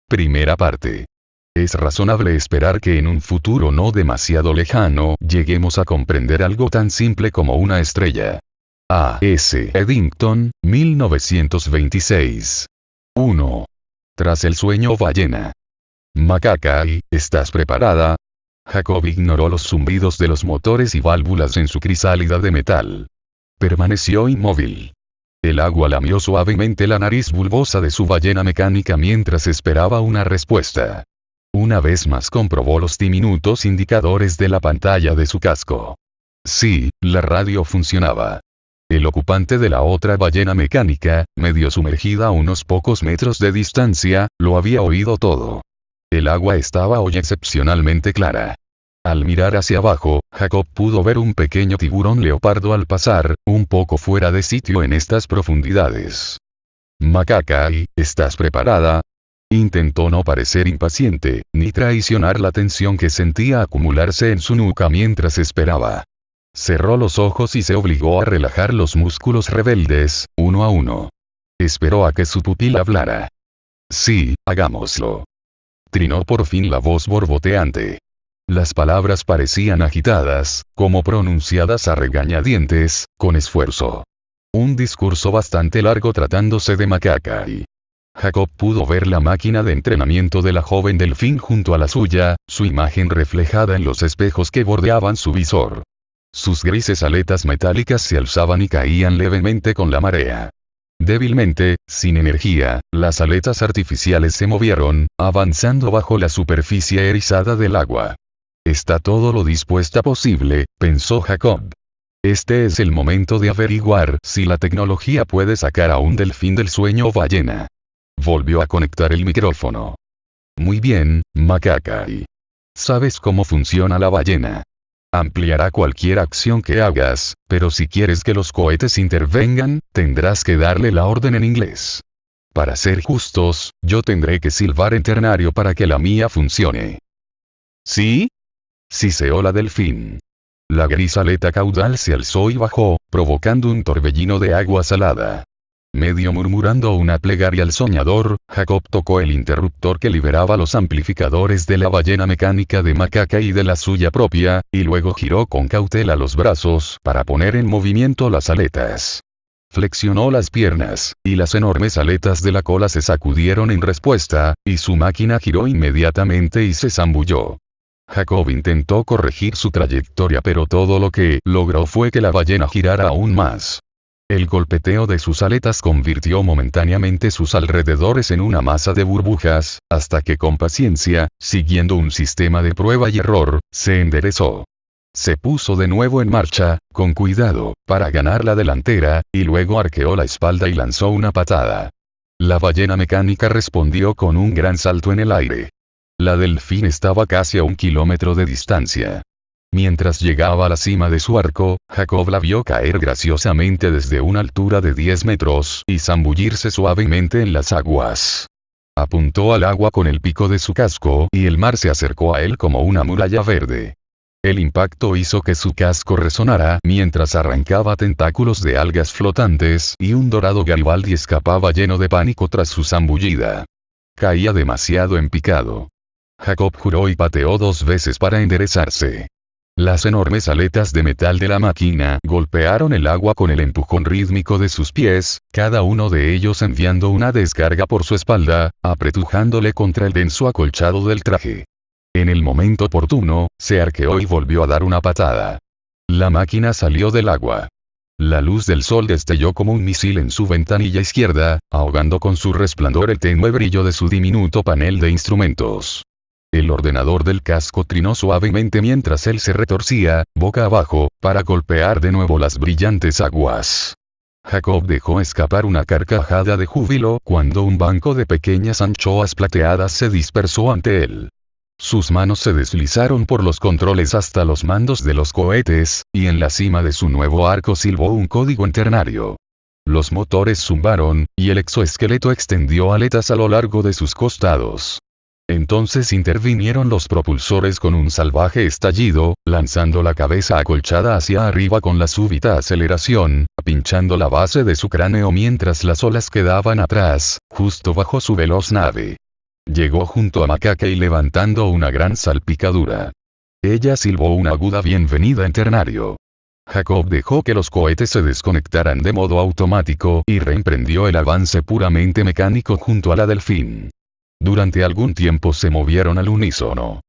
Primera parte. Es razonable esperar que en un futuro no demasiado lejano, lleguemos a comprender algo tan simple como una estrella. A. S. Eddington, 1926. 1. Tras el sueño ballena. Macaca, ¿estás preparada? Jacob ignoró los zumbidos de los motores y válvulas en su crisálida de metal. Permaneció inmóvil. El agua lamió suavemente la nariz bulbosa de su ballena mecánica mientras esperaba una respuesta. Una vez más comprobó los diminutos indicadores de la pantalla de su casco. Sí, la radio funcionaba. El ocupante de la otra ballena mecánica, medio sumergida a unos pocos metros de distancia, lo había oído todo. El agua estaba hoy excepcionalmente clara. Al mirar hacia abajo, Jacob pudo ver un pequeño tiburón leopardo al pasar, un poco fuera de sitio en estas profundidades. Macaca, ¿estás preparada? Intentó no parecer impaciente, ni traicionar la tensión que sentía acumularse en su nuca mientras esperaba. Cerró los ojos y se obligó a relajar los músculos rebeldes, uno a uno. Esperó a que su pupila hablara. Sí, hagámoslo. Trinó por fin la voz borboteante. Las palabras parecían agitadas, como pronunciadas a regañadientes, con esfuerzo. Un discurso bastante largo tratándose de Macaca. Jacob pudo ver la máquina de entrenamiento de la joven delfín junto a la suya, su imagen reflejada en los espejos que bordeaban su visor. Sus grises aletas metálicas se alzaban y caían levemente con la marea. Débilmente, sin energía, las aletas artificiales se movieron, avanzando bajo la superficie erizada del agua. Está todo lo dispuesta posible, pensó Jacob. Este es el momento de averiguar si la tecnología puede sacar a un delfín del sueño ballena. Volvió a conectar el micrófono. Muy bien, Macaca. ¿Sabes cómo funciona la ballena? Ampliará cualquier acción que hagas, pero si quieres que los cohetes intervengan, tendrás que darle la orden en inglés. Para ser justos, yo tendré que silbar en ternario para que la mía funcione. ¿Sí? Siseó la delfín. La gris aleta caudal se alzó y bajó, provocando un torbellino de agua salada. Medio murmurando una plegaria al soñador, Jacob tocó el interruptor que liberaba los amplificadores de la ballena mecánica de Macaca y de la suya propia, y luego giró con cautela los brazos para poner en movimiento las aletas. Flexionó las piernas, y las enormes aletas de la cola se sacudieron en respuesta, y su máquina giró inmediatamente y se zambulló. Jacob intentó corregir su trayectoria, pero todo lo que logró fue que la ballena girara aún más. El golpeteo de sus aletas convirtió momentáneamente sus alrededores en una masa de burbujas, hasta que con paciencia, siguiendo un sistema de prueba y error, se enderezó. Se puso de nuevo en marcha, con cuidado, para ganar la delantera, y luego arqueó la espalda y lanzó una patada. La ballena mecánica respondió con un gran salto en el aire. La delfín estaba casi a 1 kilómetro de distancia. Mientras llegaba a la cima de su arco, Jacob la vio caer graciosamente desde una altura de 10 metros y zambullirse suavemente en las aguas. Apuntó al agua con el pico de su casco y el mar se acercó a él como una muralla verde. El impacto hizo que su casco resonara mientras arrancaba tentáculos de algas flotantes y un dorado Garibaldi escapaba lleno de pánico tras su zambullida. Caía demasiado en picado. Jacob juró y pateó 2 veces para enderezarse. Las enormes aletas de metal de la máquina golpearon el agua con el empujón rítmico de sus pies, cada uno de ellos enviando una descarga por su espalda, apretujándole contra el denso acolchado del traje. En el momento oportuno, se arqueó y volvió a dar una patada. La máquina salió del agua. La luz del sol destelló como un misil en su ventanilla izquierda, ahogando con su resplandor el tenue brillo de su diminuto panel de instrumentos. El ordenador del casco trinó suavemente mientras él se retorcía, boca abajo, para golpear de nuevo las brillantes aguas. Jacob dejó escapar una carcajada de júbilo cuando un banco de pequeñas anchoas plateadas se dispersó ante él. Sus manos se deslizaron por los controles hasta los mandos de los cohetes, y en la cima de su nuevo arco silbó un código en ternario. Los motores zumbaron, y el exoesqueleto extendió aletas a lo largo de sus costados. Entonces intervinieron los propulsores con un salvaje estallido, lanzando la cabeza acolchada hacia arriba con la súbita aceleración, pinchando la base de su cráneo mientras las olas quedaban atrás, justo bajo su veloz nave. Llegó junto a Macaca y levantando una gran salpicadura. Ella silbó una aguda bienvenida en ternario. Jacob dejó que los cohetes se desconectaran de modo automático y reemprendió el avance puramente mecánico junto a la delfín. Durante algún tiempo se movieron al unísono.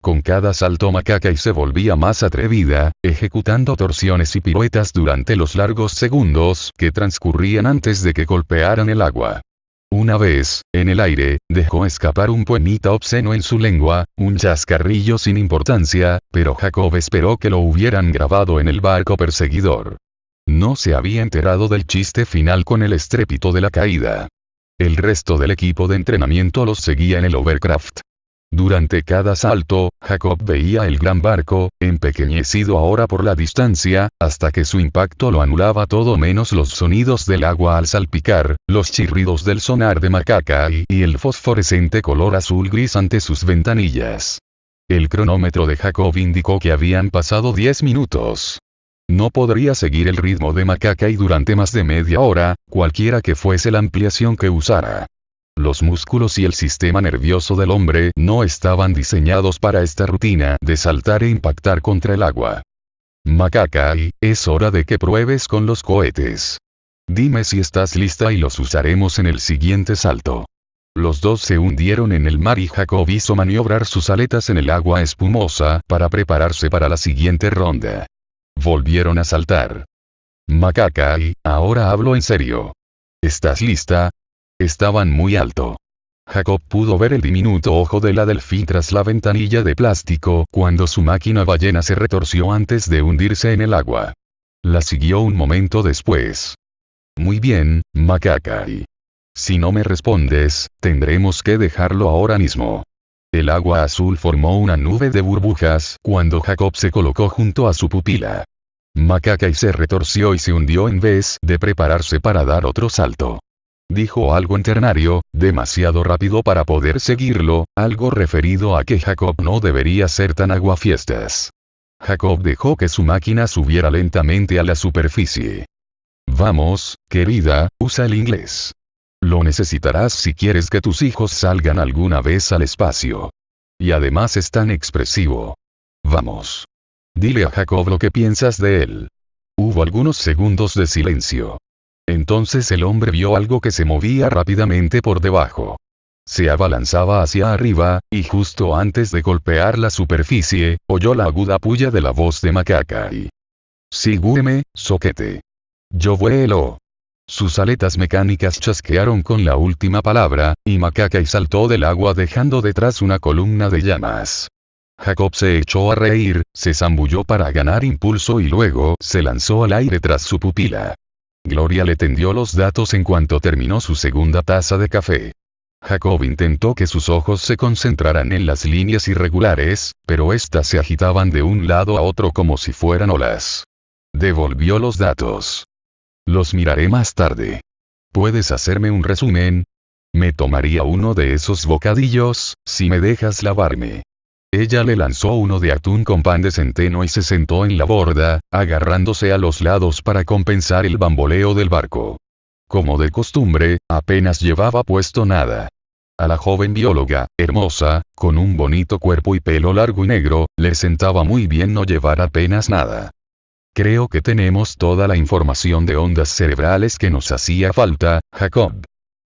Con cada salto Macaca se volvía más atrevida, ejecutando torsiones y piruetas durante los largos segundos que transcurrían antes de que golpearan el agua. Una vez, en el aire, dejó escapar un poemita obsceno en su lengua, un chascarrillo sin importancia, pero Jacob esperó que lo hubieran grabado en el barco perseguidor. No se había enterado del chiste final con el estrépito de la caída. El resto del equipo de entrenamiento los seguía en el Overcraft. Durante cada salto, Jacob veía el gran barco, empequeñecido ahora por la distancia, hasta que su impacto lo anulaba todo menos los sonidos del agua al salpicar, los chirridos del sonar de Macaca y el fosforescente color azul-gris ante sus ventanillas. El cronómetro de Jacob indicó que habían pasado 10 minutos. No podría seguir el ritmo de Macaca durante más de media hora, cualquiera que fuese la ampliación que usara. Los músculos y el sistema nervioso del hombre no estaban diseñados para esta rutina de saltar e impactar contra el agua. Macaca, es hora de que pruebes con los cohetes. Dime si estás lista y los usaremos en el siguiente salto. Los dos se hundieron en el mar y Jacob hizo maniobrar sus aletas en el agua espumosa para prepararse para la siguiente ronda. Volvieron a saltar. Macaca, ahora hablo en serio. ¿Estás lista? Estaban muy alto. Jacob pudo ver el diminuto ojo de la delfín tras la ventanilla de plástico cuando su máquina ballena se retorció antes de hundirse en el agua. La siguió un momento después. Muy bien, Macaca. Si no me respondes, tendremos que dejarlo ahora mismo. El agua azul formó una nube de burbujas cuando Jacob se colocó junto a su pupila. Macaca se retorció y se hundió en vez de prepararse para dar otro salto. Dijo algo en ternario, demasiado rápido para poder seguirlo, algo referido a que Jacob no debería ser tan aguafiestas. Jacob dejó que su máquina subiera lentamente a la superficie. Vamos, querida, usa el inglés. Lo necesitarás si quieres que tus hijos salgan alguna vez al espacio. Y además es tan expresivo. Vamos. Dile a Jacob lo que piensas de él. Hubo algunos segundos de silencio. Entonces el hombre vio algo que se movía rápidamente por debajo. Se abalanzaba hacia arriba, y justo antes de golpear la superficie, oyó la aguda puya de la voz de Macaca. Sígueme, soquete. Yo vuelo. Sus aletas mecánicas chasquearon con la última palabra, y Macaca saltó del agua dejando detrás una columna de llamas. Jacob se echó a reír, se zambulló para ganar impulso y luego se lanzó al aire tras su pupila. Gloria le tendió los datos en cuanto terminó su segunda taza de café. Jacob intentó que sus ojos se concentraran en las líneas irregulares, pero éstas se agitaban de un lado a otro como si fueran olas. Devolvió los datos. Los miraré más tarde. ¿Puedes hacerme un resumen? Me tomaría uno de esos bocadillos, si me dejas lavarme. Ella le lanzó uno de atún con pan de centeno y se sentó en la borda, agarrándose a los lados para compensar el bamboleo del barco. Como de costumbre, apenas llevaba puesto nada. A la joven bióloga, hermosa, con un bonito cuerpo y pelo largo y negro, le sentaba muy bien no llevar apenas nada. Creo que tenemos toda la información de ondas cerebrales que nos hacía falta, Jacob.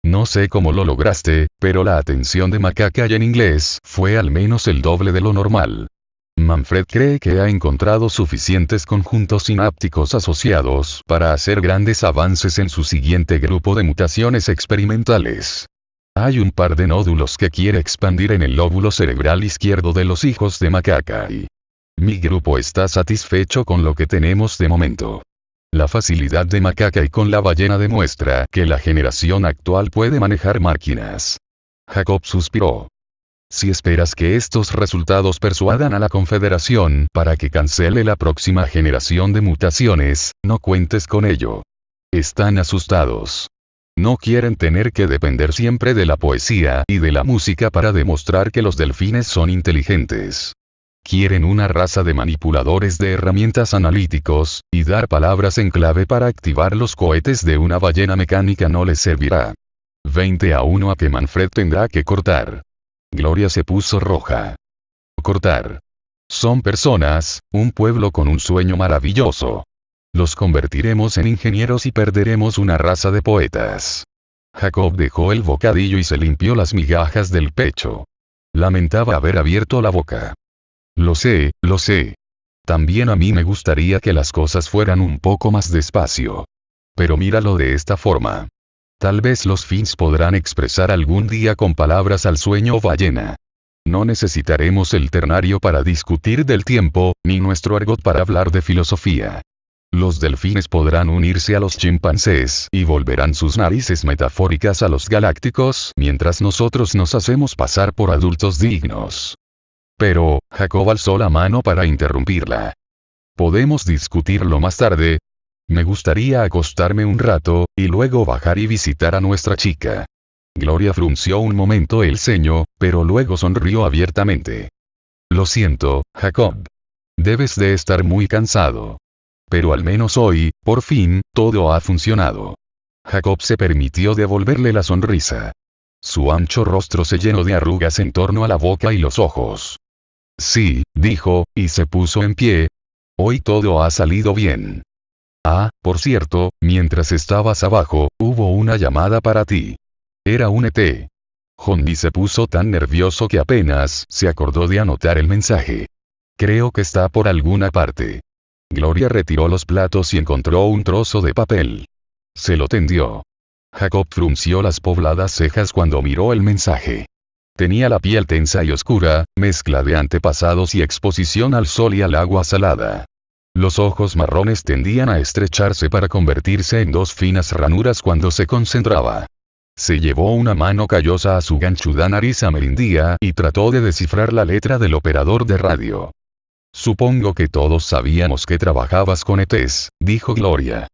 No sé cómo lo lograste, pero la atención de Macaca en inglés fue al menos el doble de lo normal. Manfred cree que ha encontrado suficientes conjuntos sinápticos asociados para hacer grandes avances en su siguiente grupo de mutaciones experimentales. Hay un par de nódulos que quiere expandir en el lóbulo cerebral izquierdo de los hijos de Macaca. Mi grupo está satisfecho con lo que tenemos de momento. La facilidad de Macaca con la ballena demuestra que la generación actual puede manejar máquinas. Jacob suspiró. Si esperas que estos resultados persuadan a la Confederación para que cancele la próxima generación de mutaciones, no cuentes con ello. Están asustados. No quieren tener que depender siempre de la poesía y de la música para demostrar que los delfines son inteligentes. Quieren una raza de manipuladores de herramientas analíticos, y dar palabras en clave para activar los cohetes de una ballena mecánica no les servirá. 20 a 1 a que Manfred tendrá que cortar. Gloria se puso roja. Cortar. Son personas, un pueblo con un sueño maravilloso. Los convertiremos en ingenieros y perderemos una raza de poetas. Jacob dejó el bocadillo y se limpió las migajas del pecho. Lamentaba haber abierto la boca. Lo sé, lo sé. También a mí me gustaría que las cosas fueran un poco más despacio. Pero míralo de esta forma. Tal vez los Finns podrán expresar algún día con palabras al sueño ballena. No necesitaremos el ternario para discutir del tiempo, ni nuestro argot para hablar de filosofía. Los delfines podrán unirse a los chimpancés y volverán sus narices metafóricas a los galácticos mientras nosotros nos hacemos pasar por adultos dignos. Pero, Jacob alzó la mano para interrumpirla. ¿Podemos discutirlo más tarde? Me gustaría acostarme un rato, y luego bajar y visitar a nuestra chica. Gloria frunció un momento el ceño, pero luego sonrió abiertamente. Lo siento, Jacob. Debes de estar muy cansado. Pero al menos hoy, por fin, todo ha funcionado. Jacob se permitió devolverle la sonrisa. Su ancho rostro se llenó de arrugas en torno a la boca y los ojos. Sí, dijo, y se puso en pie. Hoy todo ha salido bien. Ah, por cierto, mientras estabas abajo, hubo una llamada para ti. Era un ET. Johnny se puso tan nervioso que apenas se acordó de anotar el mensaje. Creo que está por alguna parte. Gloria retiró los platos y encontró un trozo de papel. Se lo tendió. Jacob frunció las pobladas cejas cuando miró el mensaje. Tenía la piel tensa y oscura, mezcla de antepasados y exposición al sol y al agua salada. Los ojos marrones tendían a estrecharse para convertirse en dos finas ranuras cuando se concentraba. Se llevó una mano callosa a su ganchuda nariz amerindía y trató de descifrar la letra del operador de radio. Supongo que todos sabíamos que trabajabas con ETs, dijo Gloria.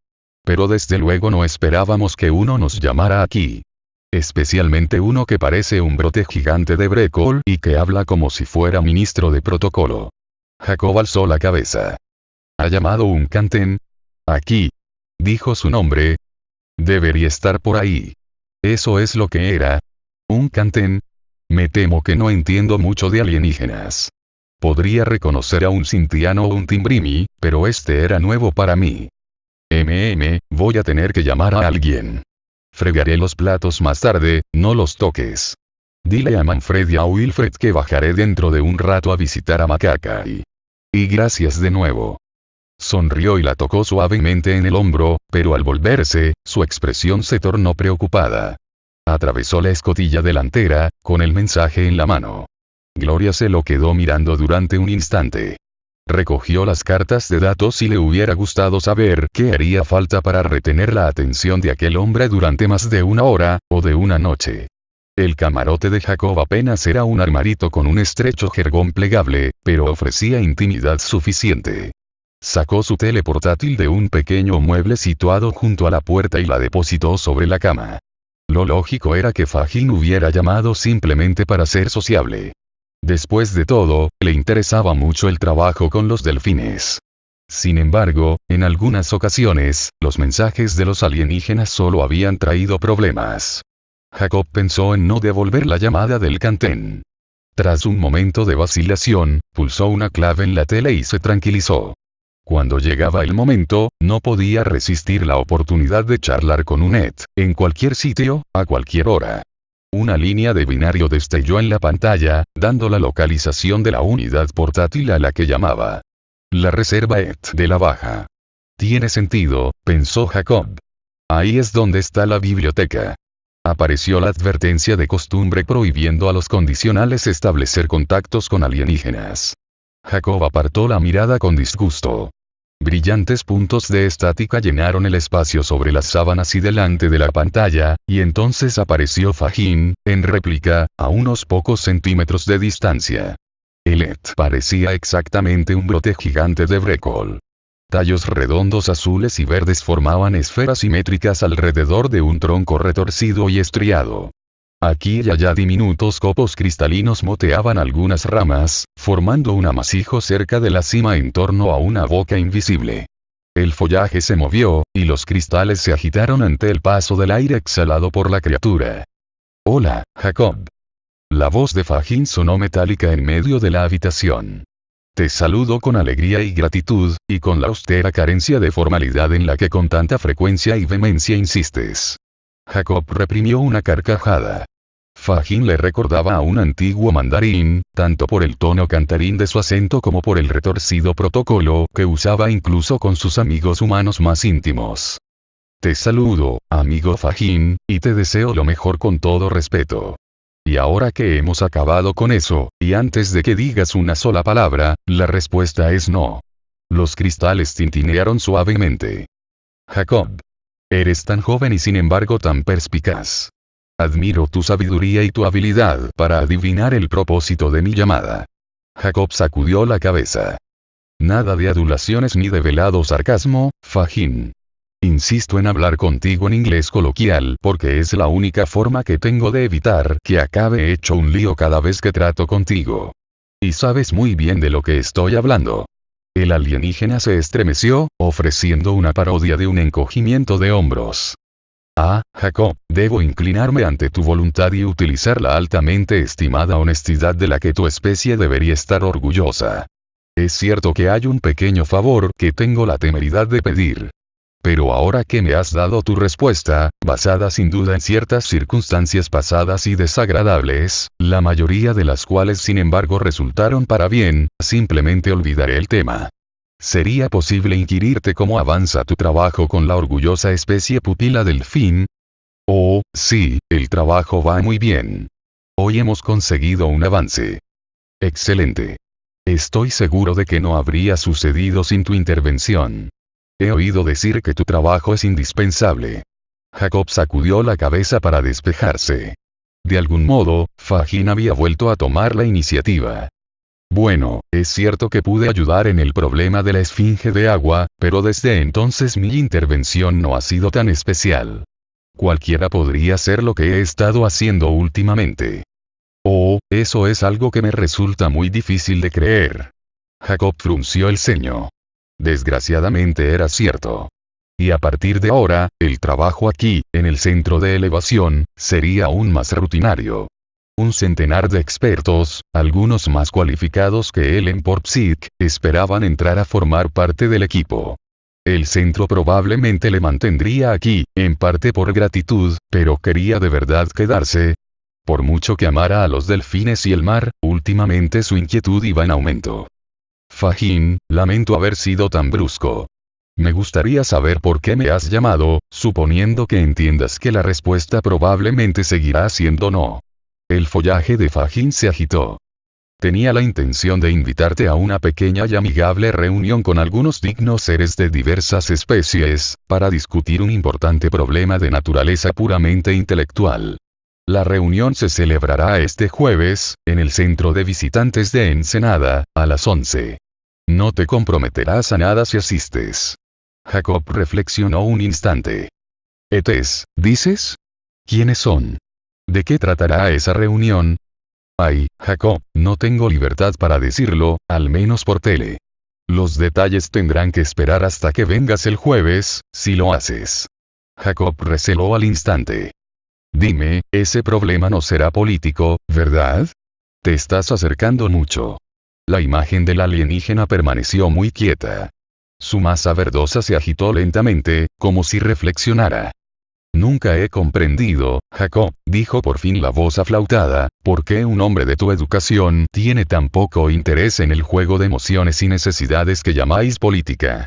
Pero desde luego no esperábamos que uno nos llamara aquí. Especialmente uno que parece un brote gigante de brécol y que habla como si fuera ministro de protocolo. Jacob alzó la cabeza. ¿Ha llamado un Kanten? Aquí. Dijo su nombre. Debería estar por ahí. Eso es lo que era. ¿Un Kanten? Me temo que no entiendo mucho de alienígenas. Podría reconocer a un Sintiano o un Timbrimi, pero este era nuevo para mí. Voy a tener que llamar a alguien. Fregaré los platos más tarde, no los toques. Dile a Manfred y a Wilfred que bajaré dentro de un rato a visitar a Macaca y gracias de nuevo. Sonrió y la tocó suavemente en el hombro, pero al volverse, su expresión se tornó preocupada. Atravesó la escotilla delantera, con el mensaje en la mano. Gloria se lo quedó mirando durante un instante. Recogió las cartas de datos y le hubiera gustado saber qué haría falta para retener la atención de aquel hombre durante más de una hora, o de una noche. El camarote de Jacob apenas era un armarito con un estrecho jergón plegable, pero ofrecía intimidad suficiente. Sacó su tele portátil de un pequeño mueble situado junto a la puerta y la depositó sobre la cama. Lo lógico era que Fagin hubiera llamado simplemente para ser sociable. Después de todo, le interesaba mucho el trabajo con los delfines. Sin embargo, en algunas ocasiones, los mensajes de los alienígenas solo habían traído problemas. Jacob pensó en no devolver la llamada del Kanten. Tras un momento de vacilación, pulsó una clave en la tele y se tranquilizó. Cuando llegaba el momento, no podía resistir la oportunidad de charlar con un ET, en cualquier sitio, a cualquier hora. Una línea de binario destelló en la pantalla, dando la localización de la unidad portátil a la que llamaba. La reserva ET de la Baja. Tiene sentido, pensó Jacob. Ahí es donde está la biblioteca. Apareció la advertencia de costumbre prohibiendo a los condicionales establecer contactos con alienígenas. Jacob apartó la mirada con disgusto. Brillantes puntos de estática llenaron el espacio sobre las sábanas y delante de la pantalla, y entonces apareció Fagin, en réplica, a unos pocos centímetros de distancia. El ET parecía exactamente un brote gigante de brécol. Tallos redondos azules y verdes formaban esferas simétricas alrededor de un tronco retorcido y estriado. Aquí y allá diminutos copos cristalinos moteaban algunas ramas, formando un amasijo cerca de la cima en torno a una boca invisible. El follaje se movió, y los cristales se agitaron ante el paso del aire exhalado por la criatura. «Hola, Jacob». La voz de Fajin sonó metálica en medio de la habitación. Te saludo con alegría y gratitud, y con la austera carencia de formalidad en la que con tanta frecuencia y vehemencia insistes. Jacob reprimió una carcajada. Fajin le recordaba a un antiguo mandarín, tanto por el tono cantarín de su acento como por el retorcido protocolo que usaba incluso con sus amigos humanos más íntimos. Te saludo, amigo Fajin, y te deseo lo mejor con todo respeto. Y ahora que hemos acabado con eso, y antes de que digas una sola palabra, la respuesta es no. Los cristales tintinearon suavemente. Jacob. Eres tan joven y sin embargo tan perspicaz. Admiro tu sabiduría y tu habilidad para adivinar el propósito de mi llamada. Jacob sacudió la cabeza. Nada de adulaciones ni de velado sarcasmo, Fajin. Insisto en hablar contigo en inglés coloquial porque es la única forma que tengo de evitar que acabe hecho un lío cada vez que trato contigo. Y sabes muy bien de lo que estoy hablando. El alienígena se estremeció, ofreciendo una parodia de un encogimiento de hombros. Ah, Jacob, debo inclinarme ante tu voluntad y utilizar la altamente estimada honestidad de la que tu especie debería estar orgullosa. Es cierto que hay un pequeño favor que tengo la temeridad de pedir. Pero ahora que me has dado tu respuesta, basada sin duda en ciertas circunstancias pasadas y desagradables, la mayoría de las cuales sin embargo resultaron para bien, simplemente olvidaré el tema. ¿Sería posible inquirirte cómo avanza tu trabajo con la orgullosa especie pupila del fin? Oh, sí, el trabajo va muy bien. Hoy hemos conseguido un avance. Excelente. Estoy seguro de que no habría sucedido sin tu intervención. He oído decir que tu trabajo es indispensable. Jacob sacudió la cabeza para despejarse. De algún modo, Fajin había vuelto a tomar la iniciativa. Bueno, es cierto que pude ayudar en el problema de la esfinge de agua, pero desde entonces mi intervención no ha sido tan especial. Cualquiera podría hacer lo que he estado haciendo últimamente. Oh, eso es algo que me resulta muy difícil de creer. Jacob frunció el ceño. Desgraciadamente era cierto. Y a partir de ahora, el trabajo aquí, en el centro de elevación, sería aún más rutinario. Un centenar de expertos, algunos más cualificados que él en Port Psic, esperaban entrar a formar parte del equipo. El centro probablemente le mantendría aquí, en parte por gratitud, pero quería de verdad quedarse. Por mucho que amara a los delfines y el mar, últimamente su inquietud iba en aumento. Fajin, lamento haber sido tan brusco. Me gustaría saber por qué me has llamado, suponiendo que entiendas que la respuesta probablemente seguirá siendo no. El follaje de Fajin se agitó. Tenía la intención de invitarte a una pequeña y amigable reunión con algunos dignos seres de diversas especies, para discutir un importante problema de naturaleza puramente intelectual. La reunión se celebrará este jueves, en el centro de visitantes de Ensenada, a las 11. No te comprometerás a nada si asistes. Jacob reflexionó un instante. ¿Etes, dices? ¿Quiénes son? ¿De qué tratará esa reunión? Ay, Jacob, no tengo libertad para decirlo, al menos por tele. Los detalles tendrán que esperar hasta que vengas el jueves, si lo haces. Jacob receló al instante. Dime, ese problema no será político, ¿verdad? Te estás acercando mucho. La imagen del alienígena permaneció muy quieta. Su masa verdosa se agitó lentamente, como si reflexionara. Nunca he comprendido, Jacob, dijo por fin la voz aflautada, por qué un hombre de tu educación tiene tan poco interés en el juego de emociones y necesidades que llamáis política.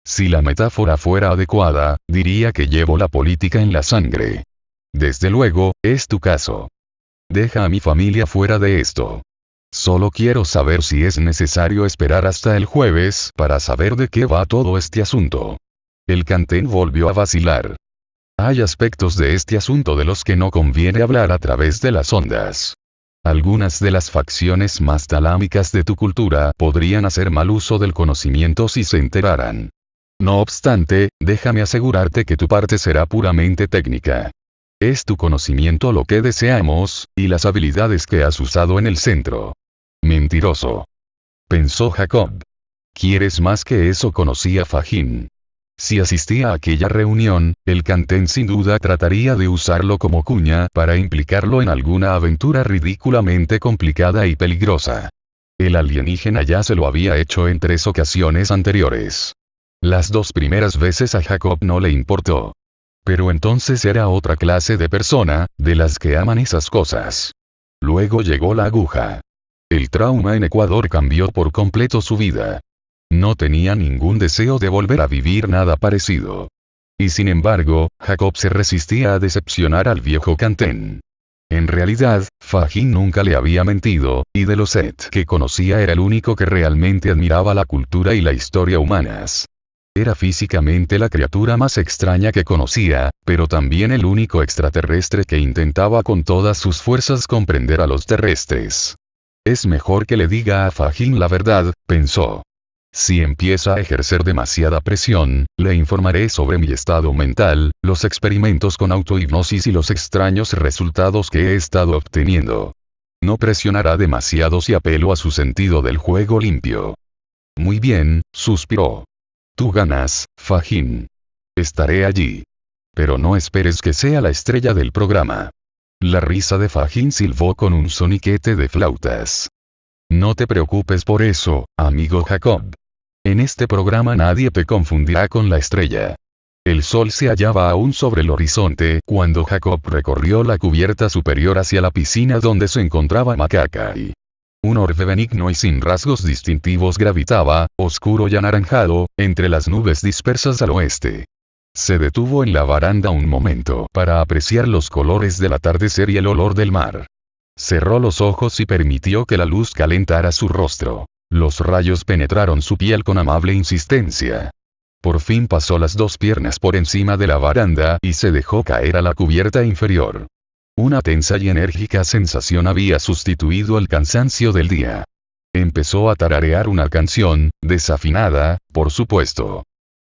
Si la metáfora fuera adecuada, diría que llevo la política en la sangre. Desde luego, es tu caso. Deja a mi familia fuera de esto. Solo quiero saber si es necesario esperar hasta el jueves para saber de qué va todo este asunto. El cantén volvió a vacilar. Hay aspectos de este asunto de los que no conviene hablar a través de las ondas. Algunas de las facciones más talámicas de tu cultura podrían hacer mal uso del conocimiento si se enteraran. No obstante, déjame asegurarte que tu parte será puramente técnica. Es tu conocimiento lo que deseamos, y las habilidades que has usado en el centro. Mentiroso. Pensó Jacob. ¿Quieres más que eso? Conocía Fajin. Si asistía a aquella reunión, el Kanten sin duda trataría de usarlo como cuña para implicarlo en alguna aventura ridículamente complicada y peligrosa. El alienígena ya se lo había hecho en 3 ocasiones anteriores. Las 2 primeras veces a Jacob no le importó. Pero entonces era otra clase de persona, de las que aman esas cosas. Luego llegó la aguja. El trauma en Ecuador cambió por completo su vida. No tenía ningún deseo de volver a vivir nada parecido. Y sin embargo, Jacob se resistía a decepcionar al viejo Kanten. En realidad, Fahim nunca le había mentido, y de los Set que conocía era el único que realmente admiraba la cultura y la historia humanas. Era físicamente la criatura más extraña que conocía, pero también el único extraterrestre que intentaba con todas sus fuerzas comprender a los terrestres. Es mejor que le diga a Fahim la verdad, pensó. Si empieza a ejercer demasiada presión, le informaré sobre mi estado mental, los experimentos con autohipnosis y los extraños resultados que he estado obteniendo. No presionará demasiado si apelo a su sentido del juego limpio. Muy bien, suspiró. Tú ganas, Fahim. Estaré allí. Pero no esperes que sea la estrella del programa. La risa de Fahim silbó con un soniquete de flautas. No te preocupes por eso, amigo Jacob. En este programa nadie te confundirá con la estrella. El sol se hallaba aún sobre el horizonte cuando Jacob recorrió la cubierta superior hacia la piscina donde se encontraba Macaca. Un orbe benigno y sin rasgos distintivos gravitaba, oscuro y anaranjado, entre las nubes dispersas al oeste. Se detuvo en la baranda un momento para apreciar los colores del atardecer y el olor del mar. Cerró los ojos y permitió que la luz calentara su rostro. Los rayos penetraron su piel con amable insistencia. Por fin pasó las 2 piernas por encima de la baranda y se dejó caer a la cubierta inferior. Una tensa y enérgica sensación había sustituido el cansancio del día. Empezó a tararear una canción, desafinada, por supuesto.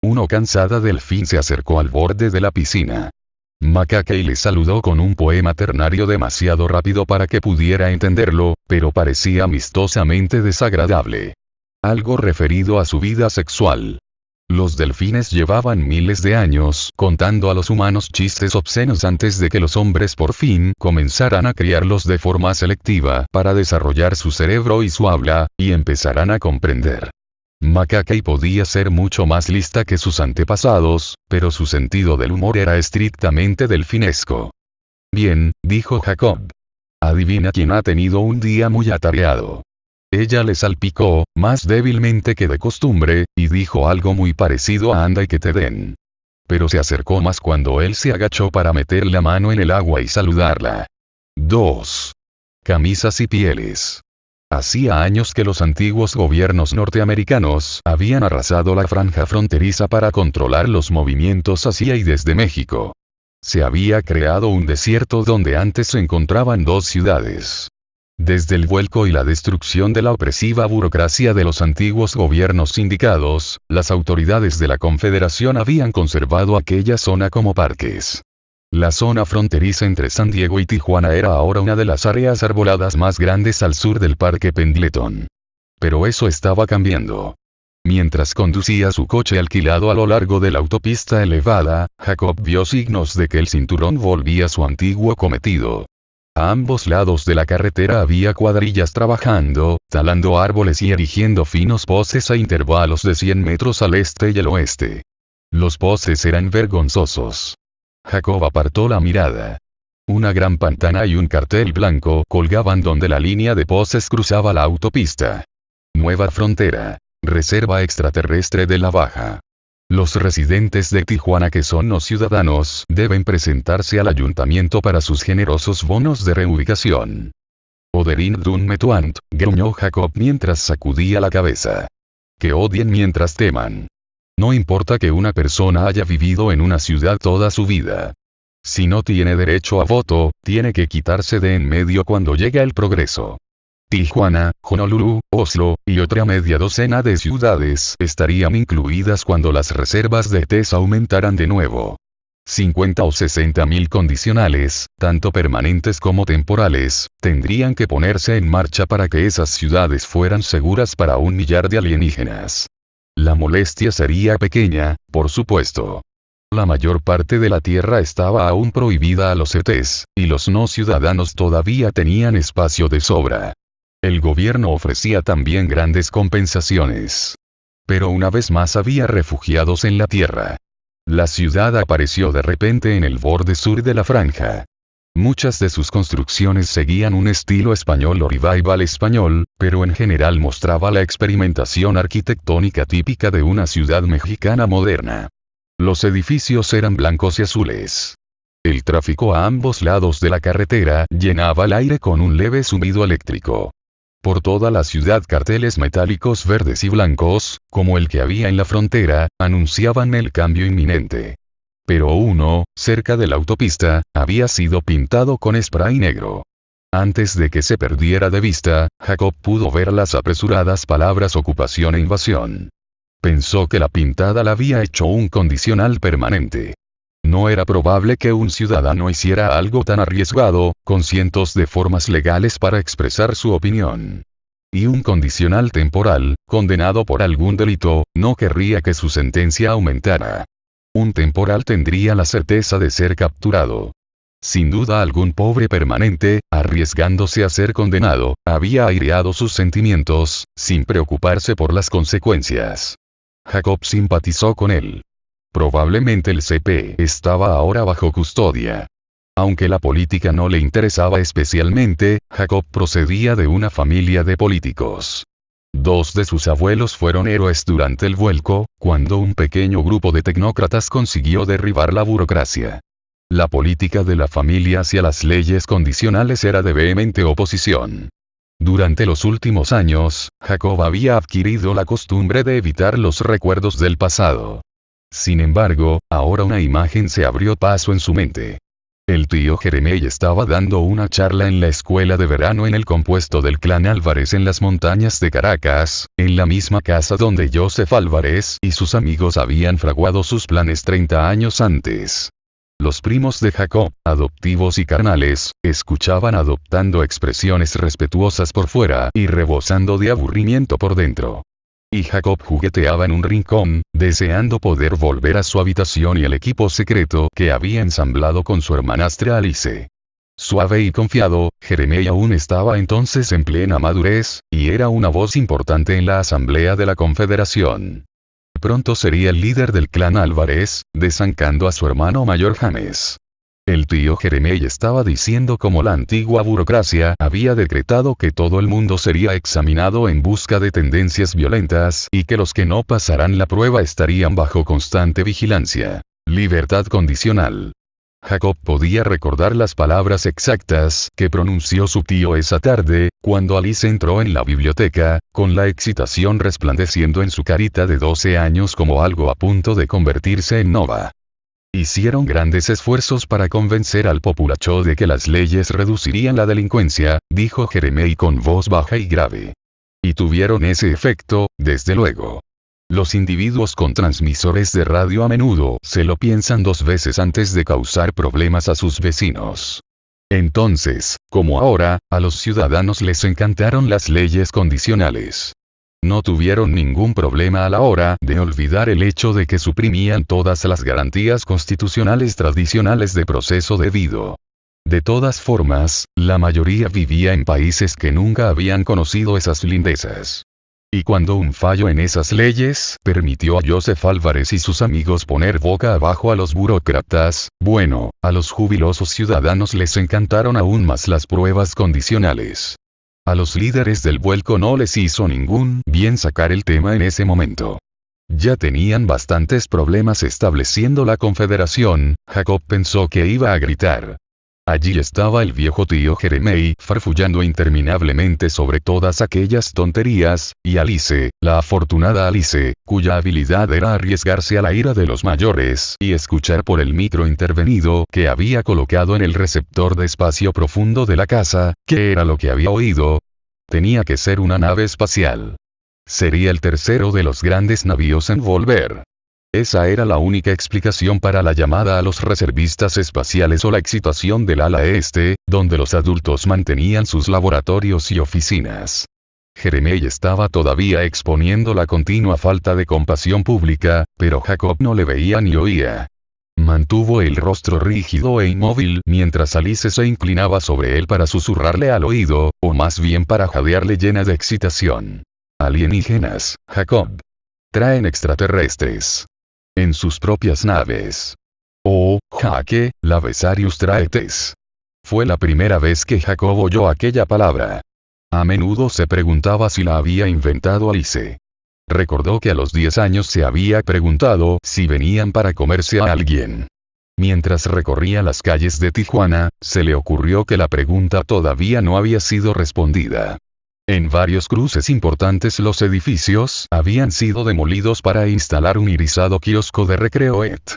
Una cansada delfín se acercó al borde de la piscina. Macaca le saludó con un poema ternario demasiado rápido para que pudiera entenderlo, pero parecía amistosamente desagradable. Algo referido a su vida sexual. Los delfines llevaban miles de años contando a los humanos chistes obscenos antes de que los hombres por fin comenzaran a criarlos de forma selectiva para desarrollar su cerebro y su habla, y empezaran a comprender. Macaca podía ser mucho más lista que sus antepasados, pero su sentido del humor era estrictamente delfinesco. Bien, dijo Jacob. Adivina quién ha tenido un día muy atareado. Ella le salpicó, más débilmente que de costumbre, y dijo algo muy parecido a anda y que te den. Pero se acercó más cuando él se agachó para meter la mano en el agua y saludarla. 2. Camisas y pieles. Hacía años que los antiguos gobiernos norteamericanos habían arrasado la franja fronteriza para controlar los movimientos hacia y desde México. Se había creado un desierto donde antes se encontraban 2 ciudades. Desde el vuelco y la destrucción de la opresiva burocracia de los antiguos gobiernos sindicados, las autoridades de la Confederación habían conservado aquella zona como parques. La zona fronteriza entre San Diego y Tijuana era ahora una de las áreas arboladas más grandes al sur del Parque Pendleton. Pero eso estaba cambiando. Mientras conducía su coche alquilado a lo largo de la autopista elevada, Jacob vio signos de que el cinturón volvía a su antiguo cometido. A ambos lados de la carretera había cuadrillas trabajando, talando árboles y erigiendo finos postes a intervalos de 100 metros al este y el oeste. Los postes eran vergonzosos. Jacob apartó la mirada. Una gran pantana y un cartel blanco colgaban donde la línea de postes cruzaba la autopista. Nueva frontera. Reserva extraterrestre de la Baja. Los residentes de Tijuana que son no ciudadanos deben presentarse al ayuntamiento para sus generosos bonos de reubicación. Oderin dun metuant, gruñó Jacob mientras sacudía la cabeza. Que odien mientras teman. No importa que una persona haya vivido en una ciudad toda su vida. Si no tiene derecho a voto, tiene que quitarse de en medio cuando llega el progreso. Tijuana, Honolulu, Oslo, y otra media docena de ciudades estarían incluidas cuando las reservas de ETs aumentaran de nuevo. 50 o 60 mil condicionales, tanto permanentes como temporales, tendrían que ponerse en marcha para que esas ciudades fueran seguras para 1 millar de alienígenas. La molestia sería pequeña, por supuesto. La mayor parte de la tierra estaba aún prohibida a los ETs, y los no ciudadanos todavía tenían espacio de sobra. El gobierno ofrecía también grandes compensaciones. Pero una vez más había refugiados en la tierra. La ciudad apareció de repente en el borde sur de la franja. Muchas de sus construcciones seguían un estilo español o revival español, pero en general mostraba la experimentación arquitectónica típica de una ciudad mexicana moderna. Los edificios eran blancos y azules. El tráfico a ambos lados de la carretera llenaba el aire con un leve zumbido eléctrico. Por toda la ciudad carteles metálicos verdes y blancos, como el que había en la frontera, anunciaban el cambio inminente. Pero uno, cerca de la autopista, había sido pintado con spray negro. Antes de que se perdiera de vista, Jacob pudo ver las apresuradas palabras ocupación e invasión. Pensó que la pintada la había hecho un condicional permanente. No era probable que un ciudadano hiciera algo tan arriesgado, con cientos de formas legales para expresar su opinión. Y un condicional temporal, condenado por algún delito, no querría que su sentencia aumentara. Un temporal tendría la certeza de ser capturado. Sin duda algún pobre permanente, arriesgándose a ser condenado, había aireado sus sentimientos, sin preocuparse por las consecuencias. Jacob simpatizó con él. Probablemente el CP estaba ahora bajo custodia. Aunque la política no le interesaba especialmente, Jacob procedía de una familia de políticos. Dos de sus abuelos fueron héroes durante el vuelco, cuando un pequeño grupo de tecnócratas consiguió derribar la burocracia. La política de la familia hacia las leyes condicionales era de vehemente oposición. Durante los últimos años, Jacob había adquirido la costumbre de evitar los recuerdos del pasado. Sin embargo, ahora una imagen se abrió paso en su mente. El tío Jeremey estaba dando una charla en la escuela de verano en el compuesto del clan Álvarez en las montañas de Caracas, en la misma casa donde Joseph Álvarez y sus amigos habían fraguado sus planes 30 años antes. Los primos de Jacob, adoptivos y carnales, escuchaban adoptando expresiones respetuosas por fuera y rebosando de aburrimiento por dentro. Y Jacob jugueteaba en un rincón, deseando poder volver a su habitación y el equipo secreto que había ensamblado con su hermanastra Alice. Suave y confiado, Jeremey aún estaba entonces en plena madurez, y era una voz importante en la asamblea de la Confederación. Pronto sería el líder del clan Álvarez, desancando a su hermano mayor James. El tío Jeremey estaba diciendo cómo la antigua burocracia había decretado que todo el mundo sería examinado en busca de tendencias violentas y que los que no pasaran la prueba estarían bajo constante vigilancia. Libertad condicional. Jacob podía recordar las palabras exactas que pronunció su tío esa tarde, cuando Alice entró en la biblioteca, con la excitación resplandeciendo en su carita de 12 años como algo a punto de convertirse en nova. Hicieron grandes esfuerzos para convencer al populacho de que las leyes reducirían la delincuencia, dijo Jeremey con voz baja y grave. Y tuvieron ese efecto, desde luego. Los individuos con transmisores de radio a menudo se lo piensan 2 veces antes de causar problemas a sus vecinos. Entonces, como ahora, a los ciudadanos les encantaron las leyes condicionales. No tuvieron ningún problema a la hora de olvidar el hecho de que suprimían todas las garantías constitucionales tradicionales de proceso debido. De todas formas, la mayoría vivía en países que nunca habían conocido esas lindezas. Y cuando un fallo en esas leyes permitió a Joseph Álvarez y sus amigos poner boca abajo a los burócratas, bueno, a los jubilosos ciudadanos les encantaron aún más las pruebas condicionales. A los líderes del vuelco no les hizo ningún bien sacar el tema en ese momento. Ya tenían bastantes problemas estableciendo la confederación, Jacob pensó que iba a gritar. Allí estaba el viejo tío Jeremey farfullando interminablemente sobre todas aquellas tonterías, y Alice, la afortunada Alice, cuya habilidad era arriesgarse a la ira de los mayores y escuchar por el micro intervenido que había colocado en el receptor de espacio profundo de la casa, ¿qué era lo que había oído? Tenía que ser una nave espacial. Sería el tercero de los grandes navíos en volver. Esa era la única explicación para la llamada a los reservistas espaciales o la excitación del ala este, donde los adultos mantenían sus laboratorios y oficinas. Jeremiah estaba todavía exponiendo la continua falta de compasión pública, pero Jacob no le veía ni oía. Mantuvo el rostro rígido e inmóvil mientras Alice se inclinaba sobre él para susurrarle al oído, o más bien para jadearle llena de excitación. Alienígenas, Jacob. Traen extraterrestres. En sus propias naves. Oh, Jake, la Vesarius Traetes. Fue la primera vez que Jacob oyó aquella palabra. A menudo se preguntaba si la había inventado Alice. Recordó que a los 10 años se había preguntado si venían para comerse a alguien. Mientras recorría las calles de Tijuana, se le ocurrió que la pregunta todavía no había sido respondida. En varios cruces importantes los edificios habían sido demolidos para instalar un irisado kiosco de recreoet.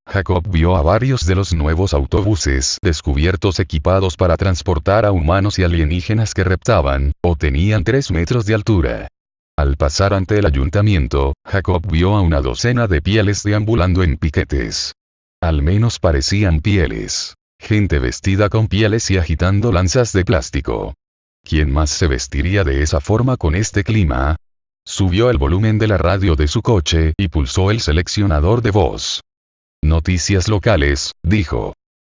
Jacob vio a varios de los nuevos autobuses descubiertos equipados para transportar a humanos y alienígenas que reptaban, o tenían 3 metros de altura. Al pasar ante el ayuntamiento, Jacob vio a una docena de pieles deambulando en piquetes. Al menos parecían pieles. Gente vestida con pieles y agitando lanzas de plástico. ¿Quién más se vestiría de esa forma con este clima? Subió el volumen de la radio de su coche y pulsó el seleccionador de voz. Noticias locales, dijo.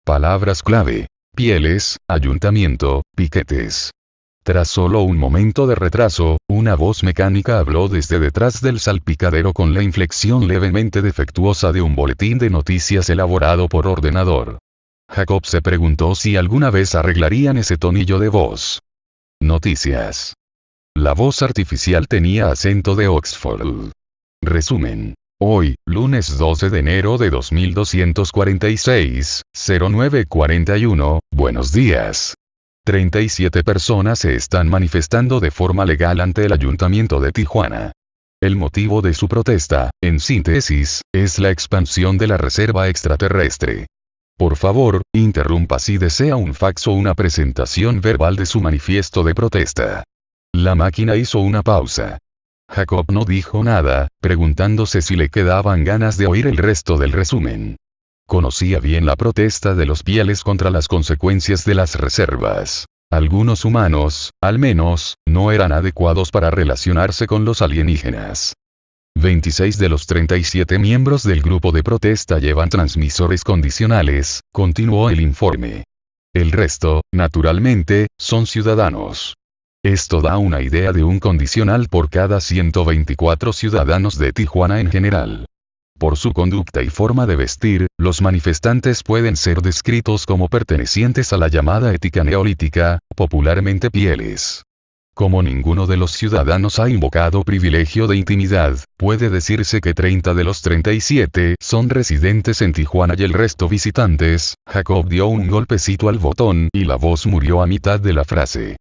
Palabras clave. Pieles, ayuntamiento, piquetes. Tras solo un momento de retraso, una voz mecánica habló desde detrás del salpicadero con la inflexión levemente defectuosa de un boletín de noticias elaborado por ordenador. Jacob se preguntó si alguna vez arreglarían ese tonillo de voz. Noticias. La voz artificial tenía acento de Oxford. Resumen. Hoy, lunes 12 de enero de 2246, 0941, buenos días. 37 personas se están manifestando de forma legal ante el Ayuntamiento de Tijuana. El motivo de su protesta, en síntesis, es la expansión de la reserva extraterrestre. Por favor, interrumpa si desea un fax o una presentación verbal de su manifiesto de protesta. La máquina hizo una pausa. Jacob no dijo nada, preguntándose si le quedaban ganas de oír el resto del resumen. Conocía bien la protesta de los pieles contra las consecuencias de las reservas. Algunos humanos, al menos, no eran adecuados para relacionarse con los alienígenas. 26 de los 37 miembros del grupo de protesta llevan transmisores condicionales, continuó el informe. El resto, naturalmente, son ciudadanos. Esto da una idea de un condicional por cada 124 ciudadanos de Tijuana en general. Por su conducta y forma de vestir, los manifestantes pueden ser descritos como pertenecientes a la llamada ética neolítica, popularmente pieles. Como ninguno de los ciudadanos ha invocado privilegio de intimidad, puede decirse que 30 de los 37 son residentes en Tijuana y el resto visitantes. Jacob dio un golpecito al botón y la voz murió a mitad de la frase.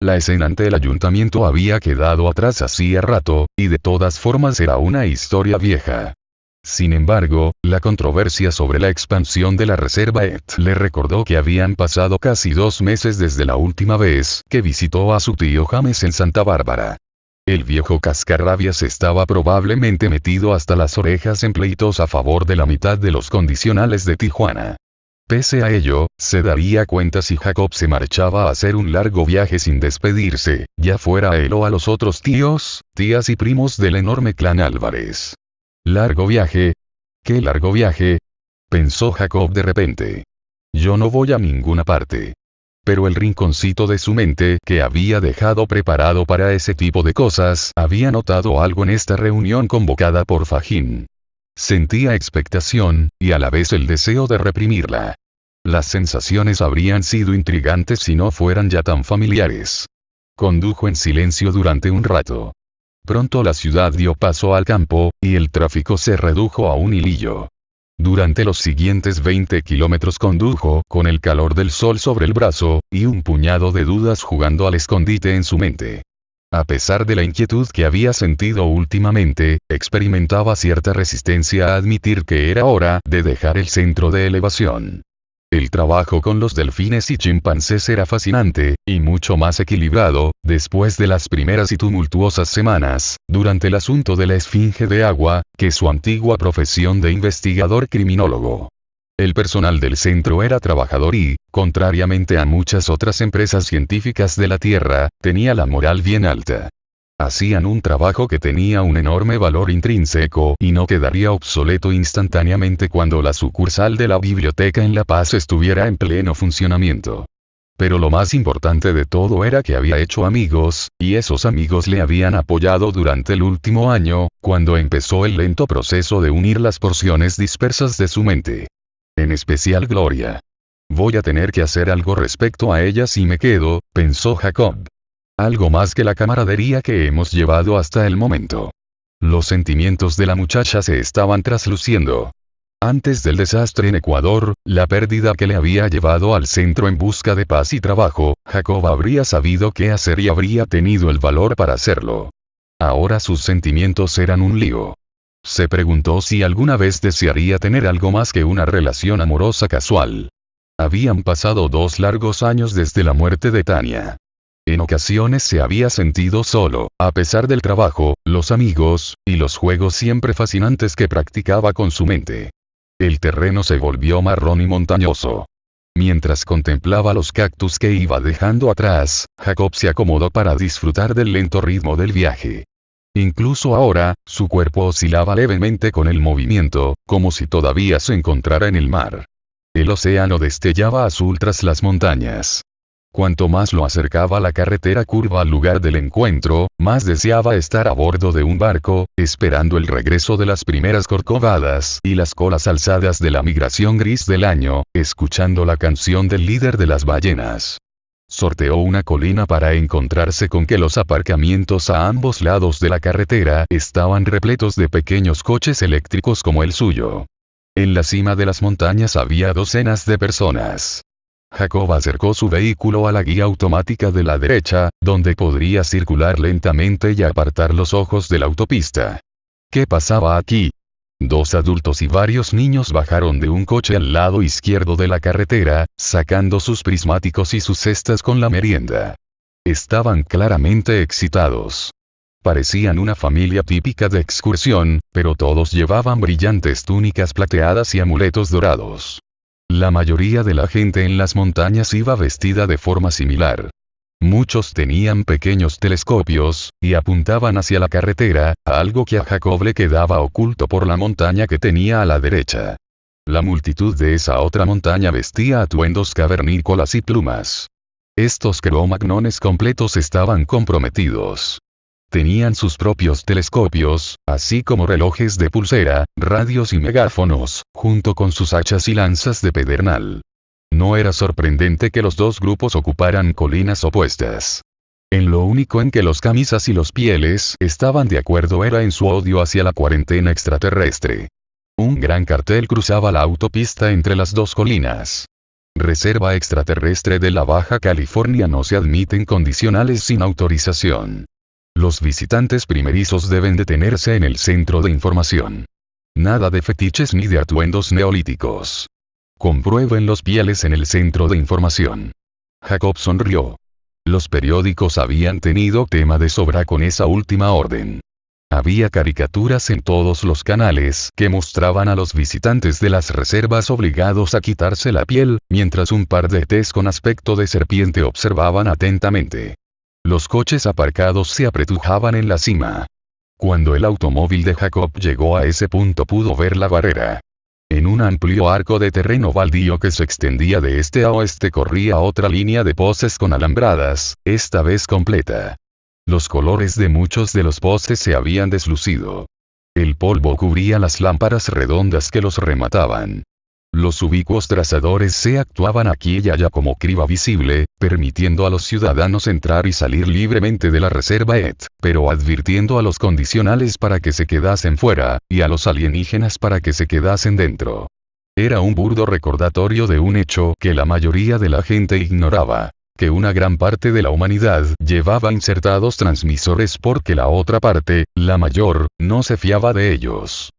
La escena ante el ayuntamiento había quedado atrás hacía rato, y de todas formas era una historia vieja. Sin embargo, la controversia sobre la expansión de la reserva le recordó que habían pasado casi 2 meses desde la última vez que visitó a su tío James en Santa Bárbara. El viejo cascarrabias estaba probablemente metido hasta las orejas en pleitos a favor de la mitad de los condicionales de Tijuana. Pese a ello, se daría cuenta si Jacob se marchaba a hacer un largo viaje sin despedirse, ya fuera a él o a los otros tíos, tías y primos del enorme clan Álvarez. ¿Largo viaje? ¿Qué largo viaje? Pensó Jacob de repente. Yo no voy a ninguna parte. Pero el rinconcito de su mente que había dejado preparado para ese tipo de cosas había notado algo en esta reunión convocada por Fajín. Sentía expectación, y a la vez el deseo de reprimirla. Las sensaciones habrían sido intrigantes si no fueran ya tan familiares. Condujo en silencio durante un rato. Pronto la ciudad dio paso al campo, y el tráfico se redujo a un hilillo. Durante los siguientes 20 kilómetros condujo con el calor del sol sobre el brazo, y un puñado de dudas jugando al escondite en su mente. A pesar de la inquietud que había sentido últimamente, experimentaba cierta resistencia a admitir que era hora de dejar el centro de elevación. El trabajo con los delfines y chimpancés era fascinante, y mucho más equilibrado, después de las primeras y tumultuosas semanas, durante el asunto de la esfinge de agua, que su antigua profesión de investigador criminólogo. El personal del centro era trabajador y, contrariamente a muchas otras empresas científicas de la Tierra, tenía la moral bien alta. Hacían un trabajo que tenía un enorme valor intrínseco y no quedaría obsoleto instantáneamente cuando la sucursal de la biblioteca en La Paz estuviera en pleno funcionamiento. Pero lo más importante de todo era que había hecho amigos, y esos amigos le habían apoyado durante el último año, cuando empezó el lento proceso de unir las porciones dispersas de su mente. En especial Gloria. Voy a tener que hacer algo respecto a ella si me quedo, pensó Jacob. Algo más que la camaradería que hemos llevado hasta el momento. Los sentimientos de la muchacha se estaban trasluciendo. Antes del desastre en Ecuador, la pérdida que le había llevado al centro en busca de paz y trabajo, Jacob habría sabido qué hacer y habría tenido el valor para hacerlo. Ahora sus sentimientos eran un lío. Se preguntó si alguna vez desearía tener algo más que una relación amorosa casual. Habían pasado 2 largos años desde la muerte de Tania. En ocasiones se había sentido solo, a pesar del trabajo, los amigos, y los juegos siempre fascinantes que practicaba con su mente. El terreno se volvió marrón y montañoso. Mientras contemplaba los cactus que iba dejando atrás, Jacob se acomodó para disfrutar del lento ritmo del viaje. Incluso ahora, su cuerpo oscilaba levemente con el movimiento, como si todavía se encontrara en el mar. El océano destellaba azul tras las montañas. Cuanto más lo acercaba la carretera curva al lugar del encuentro, más deseaba estar a bordo de un barco, esperando el regreso de las primeras corcovadas y las colas alzadas de la migración gris del año, escuchando la canción del líder de las ballenas. Sorteó una colina para encontrarse con que los aparcamientos a ambos lados de la carretera estaban repletos de pequeños coches eléctricos como el suyo. En la cima de las montañas había docenas de personas. Jacob acercó su vehículo a la guía automática de la derecha, donde podría circular lentamente y apartar los ojos de la autopista. ¿Qué pasaba aquí? 2 adultos y varios niños bajaron de un coche al lado izquierdo de la carretera, sacando sus prismáticos y sus cestas con la merienda. Estaban claramente excitados. Parecían una familia típica de excursión, pero todos llevaban brillantes túnicas plateadas y amuletos dorados. La mayoría de la gente en las montañas iba vestida de forma similar. Muchos tenían pequeños telescopios, y apuntaban hacia la carretera, a algo que a Jacob le quedaba oculto por la montaña que tenía a la derecha. La multitud de esa otra montaña vestía atuendos cavernícolas y plumas. Estos cromagnones completos estaban comprometidos. Tenían sus propios telescopios, así como relojes de pulsera, radios y megáfonos, junto con sus hachas y lanzas de pedernal. No era sorprendente que los 2 grupos ocuparan colinas opuestas. En lo único en que los camisas y los pieles estaban de acuerdo era en su odio hacia la cuarentena extraterrestre. Un gran cartel cruzaba la autopista entre las 2 colinas. Reserva extraterrestre de la Baja California, no se admiten condicionales sin autorización. Los visitantes primerizos deben detenerse en el centro de información. Nada de fetiches ni de atuendos neolíticos. Comprueben los pieles en el centro de información. Jacob sonrió. Los periódicos habían tenido tema de sobra con esa última orden. Había caricaturas en todos los canales que mostraban a los visitantes de las reservas obligados a quitarse la piel, mientras un par de ETs con aspecto de serpiente observaban atentamente. Los coches aparcados se apretujaban en la cima. Cuando el automóvil de Jacob llegó a ese punto pudo ver la barrera. En un amplio arco de terreno baldío que se extendía de este a oeste corría otra línea de postes con alambradas, esta vez completa. Los colores de muchos de los postes se habían deslucido. El polvo cubría las lámparas redondas que los remataban. Los ubicuos trazadores se actuaban aquí y allá como criba visible, permitiendo a los ciudadanos entrar y salir libremente de la reserva pero advirtiendo a los condicionales para que se quedasen fuera, y a los alienígenas para que se quedasen dentro. Era un burdo recordatorio de un hecho que la mayoría de la gente ignoraba, que una gran parte de la humanidad llevaba insertados transmisores porque la otra parte, la mayor, no se fiaba de ellos.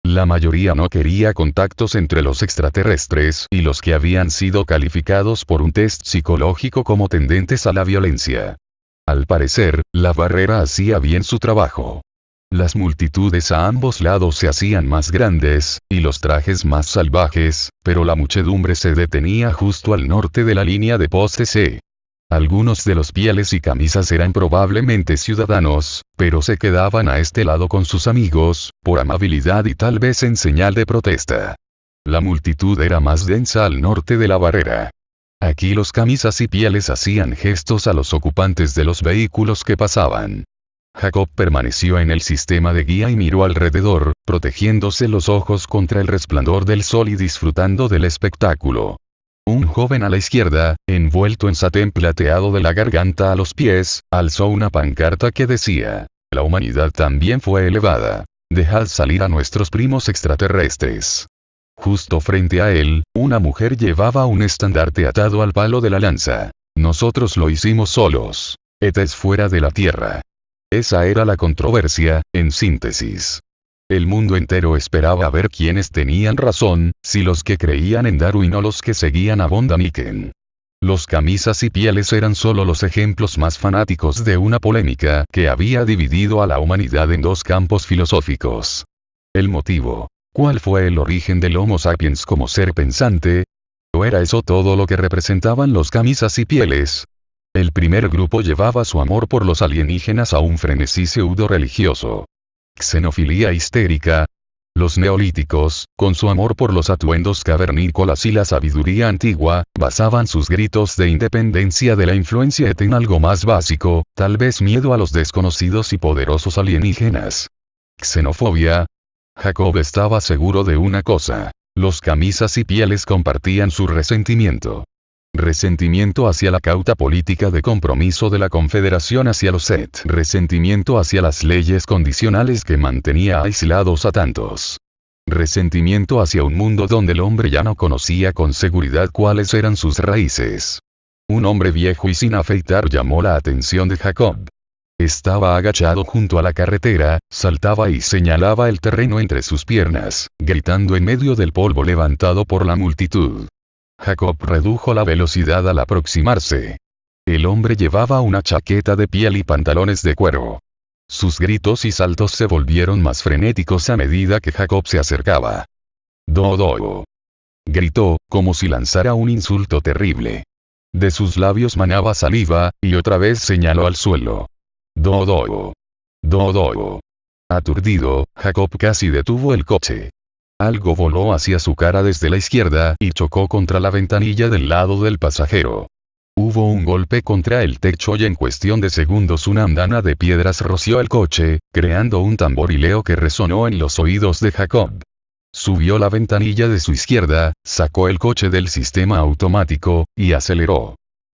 La mayoría no quería contactos entre los extraterrestres y los que habían sido calificados por un test psicológico como tendentes a la violencia. Al parecer, la barrera hacía bien su trabajo. Las multitudes a ambos lados se hacían más grandes, y los trajes más salvajes, pero la muchedumbre se detenía justo al norte de la línea de postes. Algunos de los pieles y camisas eran probablemente ciudadanos, pero se quedaban a este lado con sus amigos, por amabilidad y tal vez en señal de protesta. La multitud era más densa al norte de la barrera. Aquí los camisas y pieles hacían gestos a los ocupantes de los vehículos que pasaban. Jacob permaneció en el sistema de guía y miró alrededor, protegiéndose los ojos contra el resplandor del sol y disfrutando del espectáculo. Un joven a la izquierda, envuelto en satén plateado de la garganta a los pies, alzó una pancarta que decía: "La humanidad también fue elevada. Dejad salir a nuestros primos extraterrestres". Justo frente a él, una mujer llevaba un estandarte atado al palo de la lanza. "Nosotros lo hicimos solos. Etes fuera de la Tierra". Esa era la controversia, en síntesis. El mundo entero esperaba ver quiénes tenían razón, si los que creían en Darwin o los que seguían a von Däniken. Los camisas y pieles eran solo los ejemplos más fanáticos de una polémica que había dividido a la humanidad en dos campos filosóficos. El motivo. ¿Cuál fue el origen del Homo sapiens como ser pensante? ¿O era eso todo lo que representaban los camisas y pieles? El primer grupo llevaba su amor por los alienígenas a un frenesí pseudo-religioso. Xenofilia histérica. Los neolíticos, con su amor por los atuendos cavernícolas y la sabiduría antigua, basaban sus gritos de independencia de la influencia en algo más básico, tal vez miedo a los desconocidos y poderosos alienígenas. Xenofobia. Jacob estaba seguro de una cosa: los camisas y pieles compartían su resentimiento. Resentimiento hacia la cauta política de compromiso de la Confederación hacia los Seth. Resentimiento hacia las leyes condicionales que mantenía aislados a tantos. Resentimiento hacia un mundo donde el hombre ya no conocía con seguridad cuáles eran sus raíces. Un hombre viejo y sin afeitar llamó la atención de Jacob. Estaba agachado junto a la carretera, saltaba y señalaba el terreno entre sus piernas, gritando en medio del polvo levantado por la multitud. Jacob redujo la velocidad al aproximarse. El hombre llevaba una chaqueta de piel y pantalones de cuero. Sus gritos y saltos se volvieron más frenéticos a medida que Jacob se acercaba. "Dodo", gritó, como si lanzara un insulto terrible. De sus labios manaba saliva, y otra vez señaló al suelo. "Dodo. Dodo". Aturdido, Jacob casi detuvo el coche. Algo voló hacia su cara desde la izquierda y chocó contra la ventanilla del lado del pasajero. Hubo un golpe contra el techo y en cuestión de segundos una andana de piedras roció el coche, creando un tamborileo que resonó en los oídos de Jacob. Subió la ventanilla de su izquierda, sacó el coche del sistema automático, y aceleró.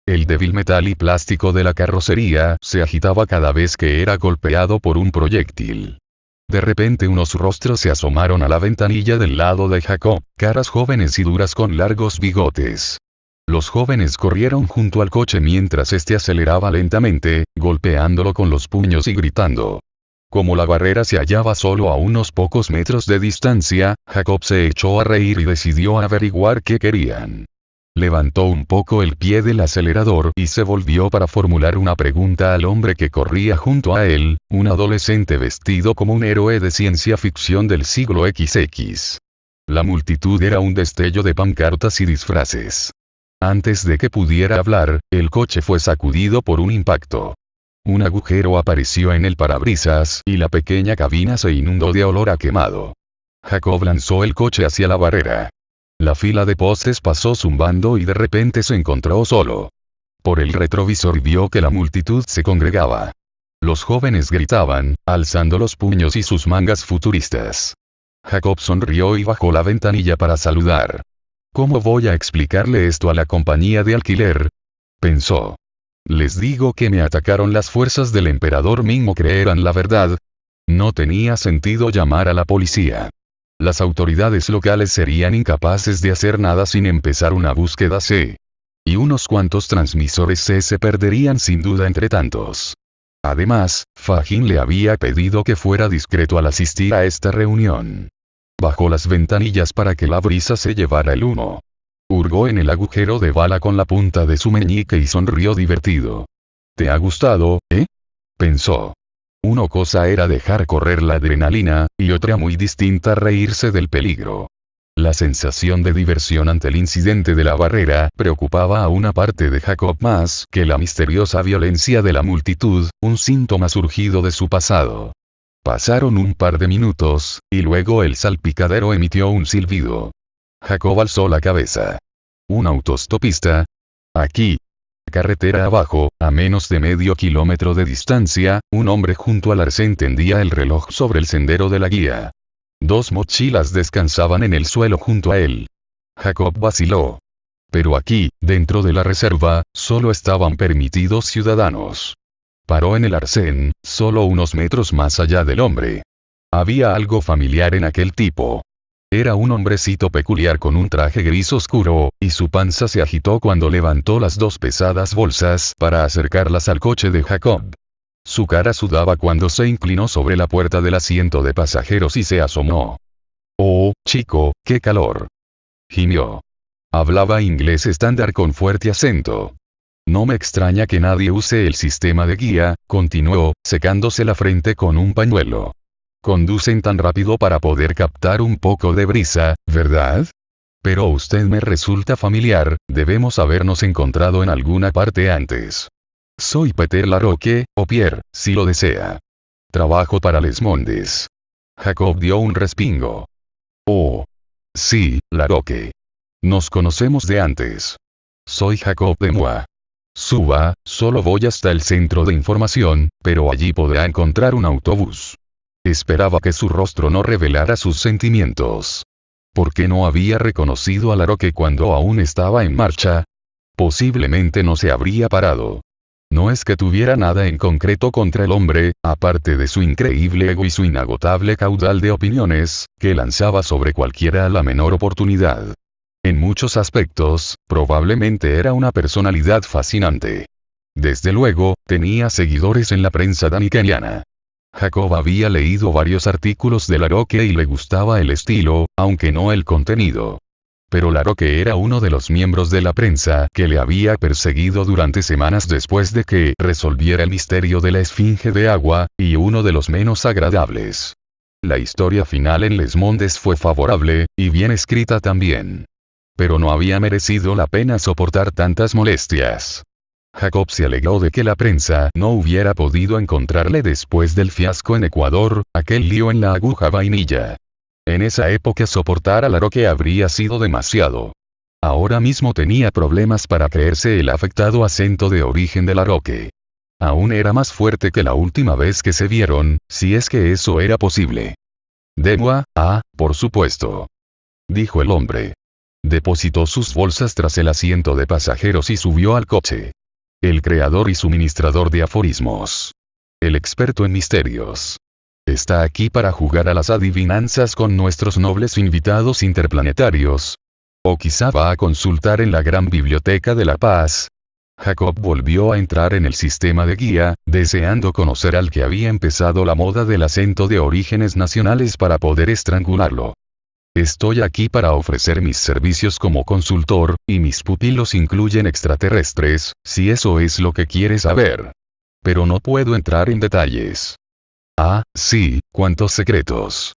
El débil metal y plástico de la carrocería se agitaba cada vez que era golpeado por un proyectil. De repente unos rostros se asomaron a la ventanilla del lado de Jacob, caras jóvenes y duras con largos bigotes. Los jóvenes corrieron junto al coche mientras este aceleraba lentamente, golpeándolo con los puños y gritando. Como la barrera se hallaba solo a unos pocos metros de distancia, Jacob se echó a reír y decidió averiguar qué querían. Levantó un poco el pie del acelerador y se volvió para formular una pregunta al hombre que corría junto a él, un adolescente vestido como un héroe de ciencia ficción del siglo XX. La multitud era un destello de pancartas y disfraces. Antes de que pudiera hablar, el coche fue sacudido por un impacto. Un agujero apareció en el parabrisas y la pequeña cabina se inundó de olor a quemado. Jacob lanzó el coche hacia la barrera. La fila de postes pasó zumbando y de repente se encontró solo. Por el retrovisor vio que la multitud se congregaba. Los jóvenes gritaban, alzando los puños y sus mangas futuristas. Jacob sonrió y bajó la ventanilla para saludar. ¿Cómo voy a explicarle esto a la compañía de alquiler?, pensó. Les digo que me atacaron las fuerzas del emperador Ming o creerán la verdad. No tenía sentido llamar a la policía. Las autoridades locales serían incapaces de hacer nada sin empezar una búsqueda C. Y unos cuantos transmisores C se perderían sin duda entre tantos. Además, Fagin le había pedido que fuera discreto al asistir a esta reunión. Bajó las ventanillas para que la brisa se llevara el humo. Hurgó en el agujero de bala con la punta de su meñique y sonrió divertido. ¿Te ha gustado, pensó. Una cosa era dejar correr la adrenalina, y otra muy distinta reírse del peligro. La sensación de diversión ante el incidente de la barrera preocupaba a una parte de Jacob más que la misteriosa violencia de la multitud, un síntoma surgido de su pasado. Pasaron un par de minutos, y luego el salpicadero emitió un silbido. Jacob alzó la cabeza. ¿Un autostopista? Aquí. Carretera abajo, a menos de medio kilómetro de distancia, un hombre junto al arcén tendía el reloj sobre el sendero de la guía. 2 mochilas descansaban en el suelo junto a él. Jacob vaciló. Pero aquí, dentro de la reserva, solo estaban permitidos ciudadanos. Paró en el arcén, solo unos metros más allá del hombre. Había algo familiar en aquel tipo. Era un hombrecito peculiar con un traje gris oscuro, y su panza se agitó cuando levantó las 2 pesadas bolsas para acercarlas al coche de Jacob. Su cara sudaba cuando se inclinó sobre la puerta del asiento de pasajeros y se asomó. «Oh, chico, qué calor», gimió. Hablaba inglés estándar con fuerte acento. «No me extraña que nadie use el sistema de guía», continuó, secándose la frente con un pañuelo. «Conducen tan rápido para poder captar un poco de brisa, ¿verdad? Pero usted me resulta familiar, debemos habernos encontrado en alguna parte antes. Soy Peter Larocque, o Pierre, si lo desea. Trabajo para Les Mondes». Jacob dio un respingo. «Oh. Sí, Larocque. Nos conocemos de antes. Soy Jacob de Moi. Suba, solo voy hasta el centro de información, pero allí podrá encontrar un autobús». Esperaba que su rostro no revelara sus sentimientos. ¿Por qué no había reconocido a Larocque cuando aún estaba en marcha? Posiblemente no se habría parado. No es que tuviera nada en concreto contra el hombre, aparte de su increíble ego y su inagotable caudal de opiniones, que lanzaba sobre cualquiera a la menor oportunidad. En muchos aspectos, probablemente era una personalidad fascinante. Desde luego, tenía seguidores en la prensa danikeniana. Jacob había leído varios artículos de Larocque y le gustaba el estilo, aunque no el contenido. Pero Larocque era uno de los miembros de la prensa que le había perseguido durante semanas después de que resolviera el misterio de la esfinge de agua, y uno de los menos agradables. La historia final en Les Mondes fue favorable, y bien escrita también. Pero no había merecido la pena soportar tantas molestias. Jacob se alegró de que la prensa no hubiera podido encontrarle después del fiasco en Ecuador, aquel lío en la aguja vainilla. En esa época soportar a Larocque habría sido demasiado. Ahora mismo tenía problemas para creerse el afectado acento de origen de Larocque. Aún era más fuerte que la última vez que se vieron, si es que eso era posible. «De Moi, por supuesto», dijo el hombre. Depositó sus bolsas tras el asiento de pasajeros y subió al coche. El creador y suministrador de aforismos. El experto en misterios. Está aquí para jugar a las adivinanzas con nuestros nobles invitados interplanetarios. O quizá va a consultar en la gran biblioteca de La Paz. Jacob volvió a entrar en el sistema de guía, deseando conocer al que había empezado la moda del acento de orígenes nacionales para poder estrangularlo. «Estoy aquí para ofrecer mis servicios como consultor, y mis pupilos incluyen extraterrestres, si eso es lo que quieres saber. Pero no puedo entrar en detalles». «Ah, sí, cuántos secretos».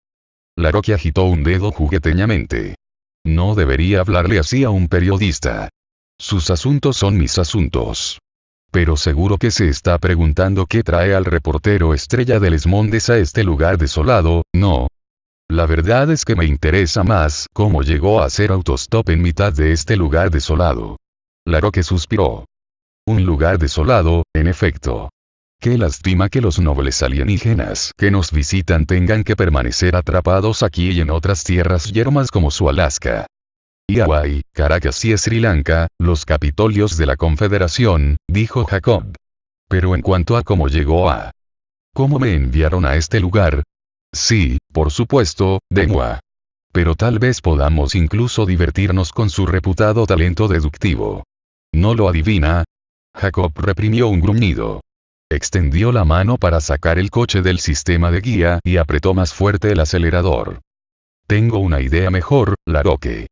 Larocque agitó un dedo jugueteñamente. «No debería hablarle así a un periodista. Sus asuntos son mis asuntos. Pero seguro que se está preguntando qué trae al reportero estrella de Les Mondes a este lugar desolado, ¿no? La verdad es que me interesa más cómo llegó a hacer autostop en mitad de este lugar desolado». Larocque suspiró. «Un lugar desolado, en efecto. Qué lástima que los nobles alienígenas que nos visitan tengan que permanecer atrapados aquí y en otras tierras yermas como su Alaska. Y Hawái, Caracas y Sri Lanka, los capitolios de la Confederación», dijo Jacob. «Pero en cuanto a cómo llegó a... ¿Cómo me enviaron a este lugar? Sí, por supuesto, de Moi. Pero tal vez podamos incluso divertirnos con su reputado talento deductivo. ¿No lo adivina?» Jacob reprimió un gruñido. Extendió la mano para sacar el coche del sistema de guía y apretó más fuerte el acelerador. «Tengo una idea mejor, Larocque.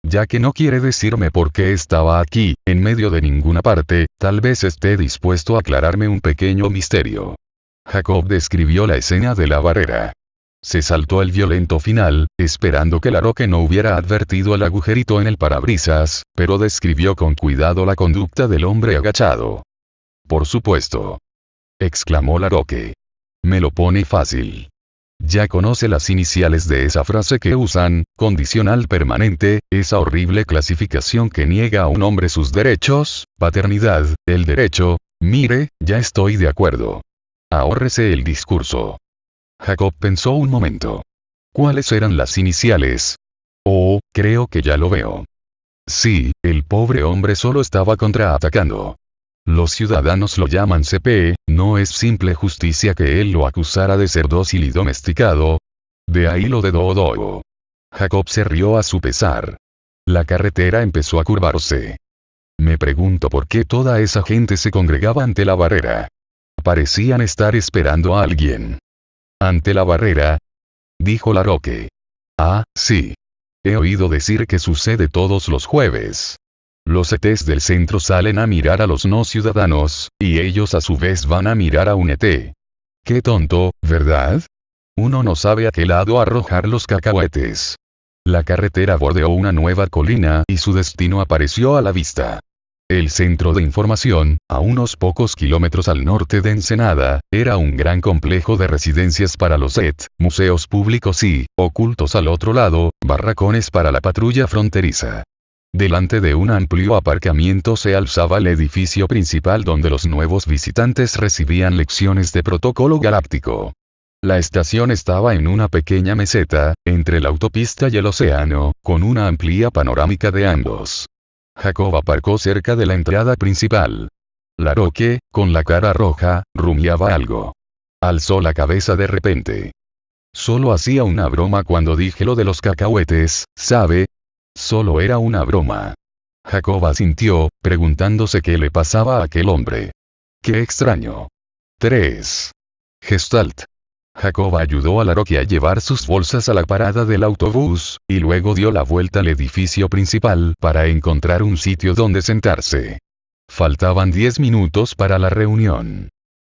Ya que no quiere decirme por qué estaba aquí, en medio de ninguna parte, tal vez esté dispuesto a aclararme un pequeño misterio». Jacob describió la escena de la barrera. Se saltó el violento final, esperando que Laroque no hubiera advertido el agujerito en el parabrisas, pero describió con cuidado la conducta del hombre agachado. Por supuesto, exclamó Laroque. Me lo pone fácil. Ya conoce las iniciales de esa frase que usan, condicional permanente, esa horrible clasificación que niega a un hombre sus derechos, paternidad, el derecho. Mire, ya estoy de acuerdo. Ahórrese el discurso. Jacob pensó un momento. ¿Cuáles eran las iniciales? Oh, creo que ya lo veo. Sí, el pobre hombre solo estaba contraatacando. Los ciudadanos lo llaman CP, no es simple justicia que él lo acusara de ser dócil y domesticado. De ahí lo de Dodo. Jacob se rió a su pesar. La carretera empezó a curvarse. Me pregunto por qué toda esa gente se congregaba ante la barrera. Parecían estar esperando a alguien. ¿Ante la barrera? Dijo Laroque. Ah, sí. He oído decir que sucede todos los jueves. Los ETs del centro salen a mirar a los no ciudadanos, y ellos a su vez van a mirar a un ET. Qué tonto, ¿verdad? Uno no sabe a qué lado arrojar los cacahuetes. La carretera bordeó una nueva colina y su destino apareció a la vista. El centro de información, a unos pocos kilómetros al norte de Ensenada, era un gran complejo de residencias para los ET, museos públicos y, ocultos al otro lado, barracones para la patrulla fronteriza. Delante de un amplio aparcamiento se alzaba el edificio principal donde los nuevos visitantes recibían lecciones de protocolo galáctico. La estación estaba en una pequeña meseta, entre la autopista y el océano, con una amplia panorámica de ambos. Jacob aparcó cerca de la entrada principal. Laroque, con la cara roja, rumiaba algo. Alzó la cabeza de repente. Solo hacía una broma cuando dije lo de los cacahuetes, ¿sabe? Solo era una broma. Jacob asintió, preguntándose qué le pasaba a aquel hombre. Qué extraño. 3. Gestalt. Jacob ayudó a Laroque a llevar sus bolsas a la parada del autobús, y luego dio la vuelta al edificio principal para encontrar un sitio donde sentarse. Faltaban 10 minutos para la reunión.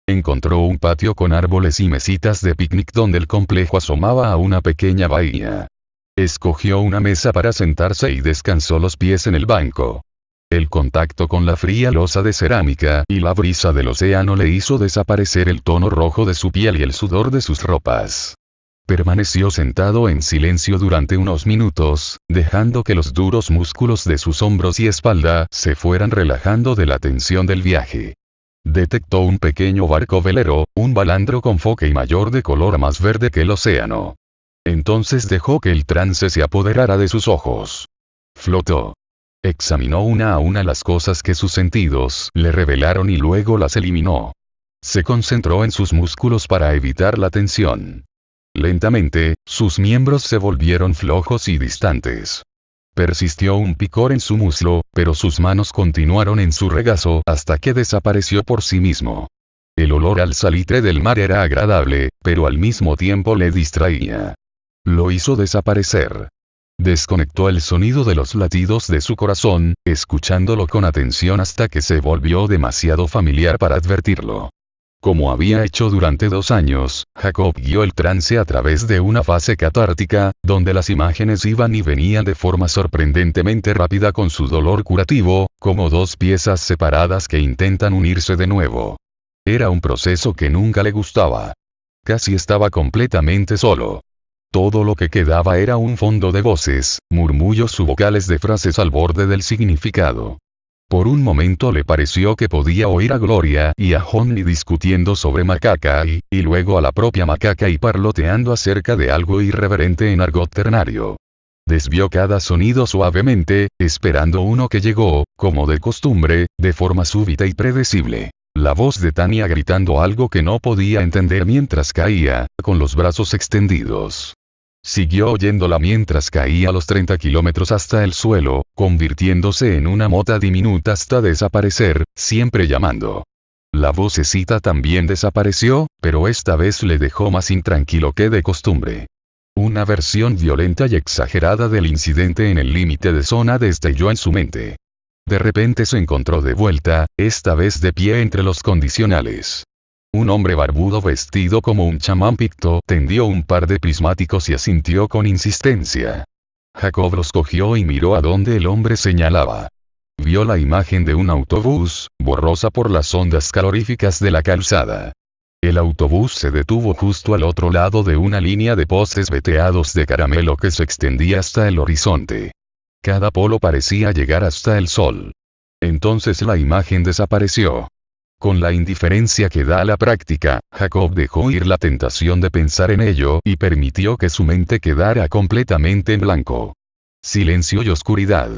Encontró un patio con árboles y mesitas de picnic donde el complejo asomaba a una pequeña bahía. Escogió una mesa para sentarse y descansó los pies en el banco. El contacto con la fría losa de cerámica y la brisa del océano le hizo desaparecer el tono rojo de su piel y el sudor de sus ropas. Permaneció sentado en silencio durante unos minutos, dejando que los duros músculos de sus hombros y espalda se fueran relajando de la tensión del viaje. Detectó un pequeño barco velero, un balandro con foque y mayor de color más verde que el océano. Entonces dejó que el trance se apoderara de sus ojos. Flotó. Examinó una a una las cosas que sus sentidos le revelaron y luego las eliminó. Se concentró en sus músculos para evitar la tensión. Lentamente, sus miembros se volvieron flojos y distantes. Persistió un picor en su muslo, pero sus manos continuaron en su regazo hasta que desapareció por sí mismo. El olor al salitre del mar era agradable, pero al mismo tiempo le distraía. Lo hizo desaparecer. Desconectó el sonido de los latidos de su corazón, escuchándolo con atención hasta que se volvió demasiado familiar para advertirlo. Como había hecho durante 2 años, Jacob guió el trance a través de una fase catártica, donde las imágenes iban y venían de forma sorprendentemente rápida con su dolor curativo, como 2 piezas separadas que intentan unirse de nuevo. Era un proceso que nunca le gustaba. Casi estaba completamente solo. Todo lo que quedaba era un fondo de voces, murmullos u vocales de frases al borde del significado. Por un momento le pareció que podía oír a Gloria y a Honey discutiendo sobre Macacay, y luego a la propia Macacay parloteando acerca de algo irreverente en argot ternario. Desvió cada sonido suavemente, esperando uno que llegó, como de costumbre, de forma súbita y predecible. La voz de Tania gritando algo que no podía entender mientras caía, con los brazos extendidos. Siguió oyéndola mientras caía los 30 kilómetros hasta el suelo, convirtiéndose en una mota diminuta hasta desaparecer, siempre llamando. La vocecita también desapareció, pero esta vez le dejó más intranquilo que de costumbre. Una versión violenta y exagerada del incidente en el límite de zona destelló en su mente. De repente se encontró de vuelta, esta vez de pie entre los condicionales. Un hombre barbudo vestido como un chamán picto tendió un par de prismáticos y asintió con insistencia. Jacob los cogió y miró a donde el hombre señalaba. Vio la imagen de un autobús, borrosa por las ondas caloríficas de la calzada. El autobús se detuvo justo al otro lado de una línea de postes veteados de caramelo que se extendía hasta el horizonte. Cada polo parecía llegar hasta el sol. Entonces la imagen desapareció. Con la indiferencia que da la práctica, Jacob dejó ir la tentación de pensar en ello y permitió que su mente quedara completamente en blanco. Silencio y oscuridad.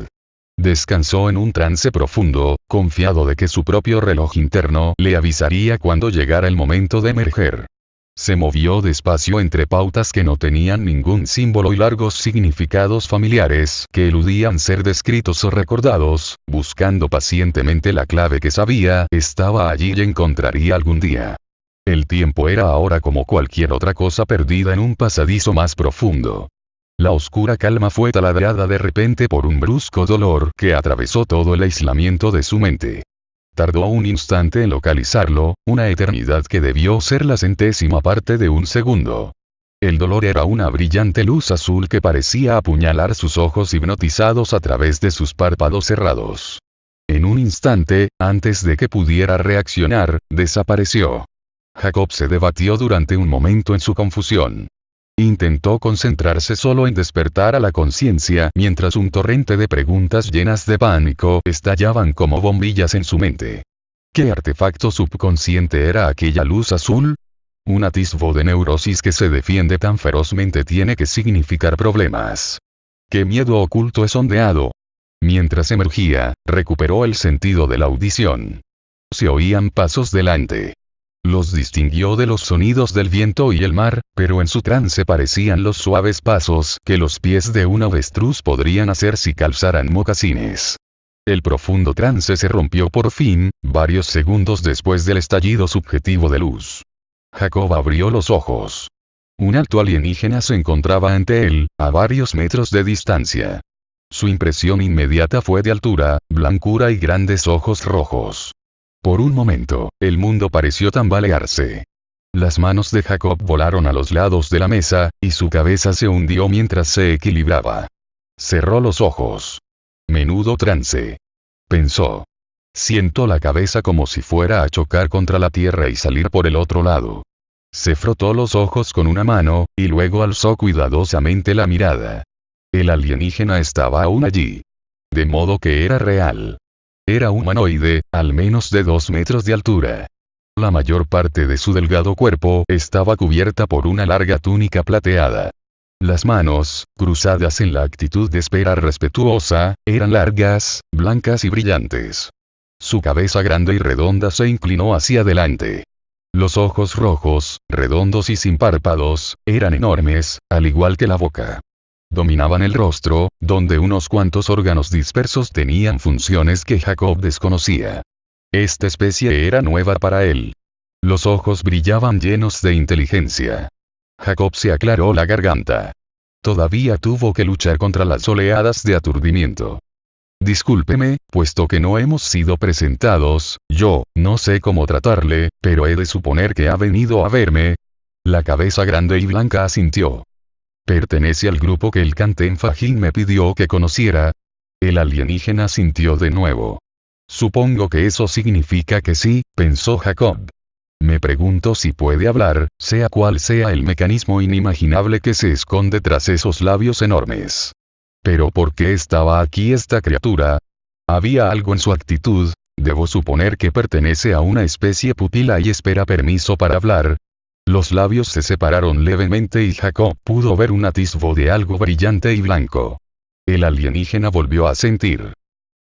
Descansó en un trance profundo, confiado de que su propio reloj interno le avisaría cuando llegara el momento de emerger. Se movió despacio entre pautas que no tenían ningún símbolo y largos significados familiares que eludían ser descritos o recordados, buscando pacientemente la clave que sabía estaba allí y encontraría algún día. El tiempo era ahora como cualquier otra cosa perdida en un pasadizo más profundo. La oscura calma fue taladrada de repente por un brusco dolor que atravesó todo el aislamiento de su mente. Tardó un instante en localizarlo, una eternidad que debió ser la centésima parte de un segundo. El dolor era una brillante luz azul que parecía apuñalar sus ojos hipnotizados a través de sus párpados cerrados. En un instante, antes de que pudiera reaccionar, desapareció. Jacob se debatió durante un momento en su confusión. Intentó concentrarse solo en despertar a la conciencia mientras un torrente de preguntas llenas de pánico estallaban como bombillas en su mente. ¿Qué artefacto subconsciente era aquella luz azul? Un atisbo de neurosis que se defiende tan ferozmente tiene que significar problemas. ¿Qué miedo oculto es ondeado? Mientras emergía, recuperó el sentido de la audición. Se oían pasos delante. Los distinguió de los sonidos del viento y el mar, pero en su trance parecían los suaves pasos que los pies de un avestruz podrían hacer si calzaran mocasines. El profundo trance se rompió por fin, varios segundos después del estallido subjetivo de luz. Jacob abrió los ojos. Un alto alienígena se encontraba ante él, a varios metros de distancia. Su impresión inmediata fue de altura, blancura y grandes ojos rojos. Por un momento, el mundo pareció tambalearse. Las manos de Jacob volaron a los lados de la mesa, y su cabeza se hundió mientras se equilibraba. Cerró los ojos. Menudo trance. Pensó. Siento la cabeza como si fuera a chocar contra la tierra y salir por el otro lado. Se frotó los ojos con una mano, y luego alzó cuidadosamente la mirada. El alienígena estaba aún allí. De modo que era real. Era humanoide, al menos de 2 metros de altura. La mayor parte de su delgado cuerpo estaba cubierta por una larga túnica plateada. Las manos, cruzadas en la actitud de espera respetuosa, eran largas, blancas y brillantes. Su cabeza grande y redonda se inclinó hacia adelante. Los ojos rojos, redondos y sin párpados, eran enormes, al igual que la boca. Dominaban el rostro, donde unos cuantos órganos dispersos tenían funciones que Jacob desconocía. Esta especie era nueva para él. Los ojos brillaban llenos de inteligencia. Jacob se aclaró la garganta. Todavía tuvo que luchar contra las oleadas de aturdimiento. Discúlpeme, puesto que no hemos sido presentados, yo, no sé cómo tratarle, pero he de suponer que ha venido a verme. La cabeza grande y blanca asintió. Pertenece al grupo que el Kanten Fajin me pidió que conociera. El alienígena sintió de nuevo. Supongo que eso significa que sí, pensó Jacob. Me pregunto si puede hablar, sea cual sea el mecanismo inimaginable que se esconde tras esos labios enormes. Pero ¿por qué estaba aquí esta criatura? Había algo en su actitud, debo suponer que pertenece a una especie pupila y espera permiso para hablar. Los labios se separaron levemente y Jacob pudo ver un atisbo de algo brillante y blanco. El alienígena volvió a sentir.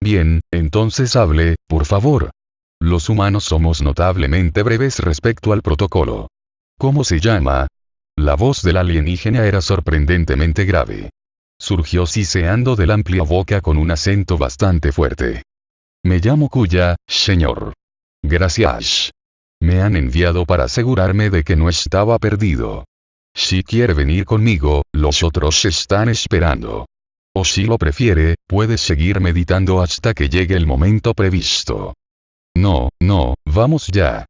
Bien, entonces hable, por favor. Los humanos somos notablemente breves respecto al protocolo. ¿Cómo se llama? La voz del alienígena era sorprendentemente grave. Surgió siseando de la amplia boca con un acento bastante fuerte. Me llamo Kuya, señor. Gracias. Me han enviado para asegurarme de que no estaba perdido. Si quiere venir conmigo, los otros están esperando. O si lo prefiere, puede seguir meditando hasta que llegue el momento previsto. No, vamos ya.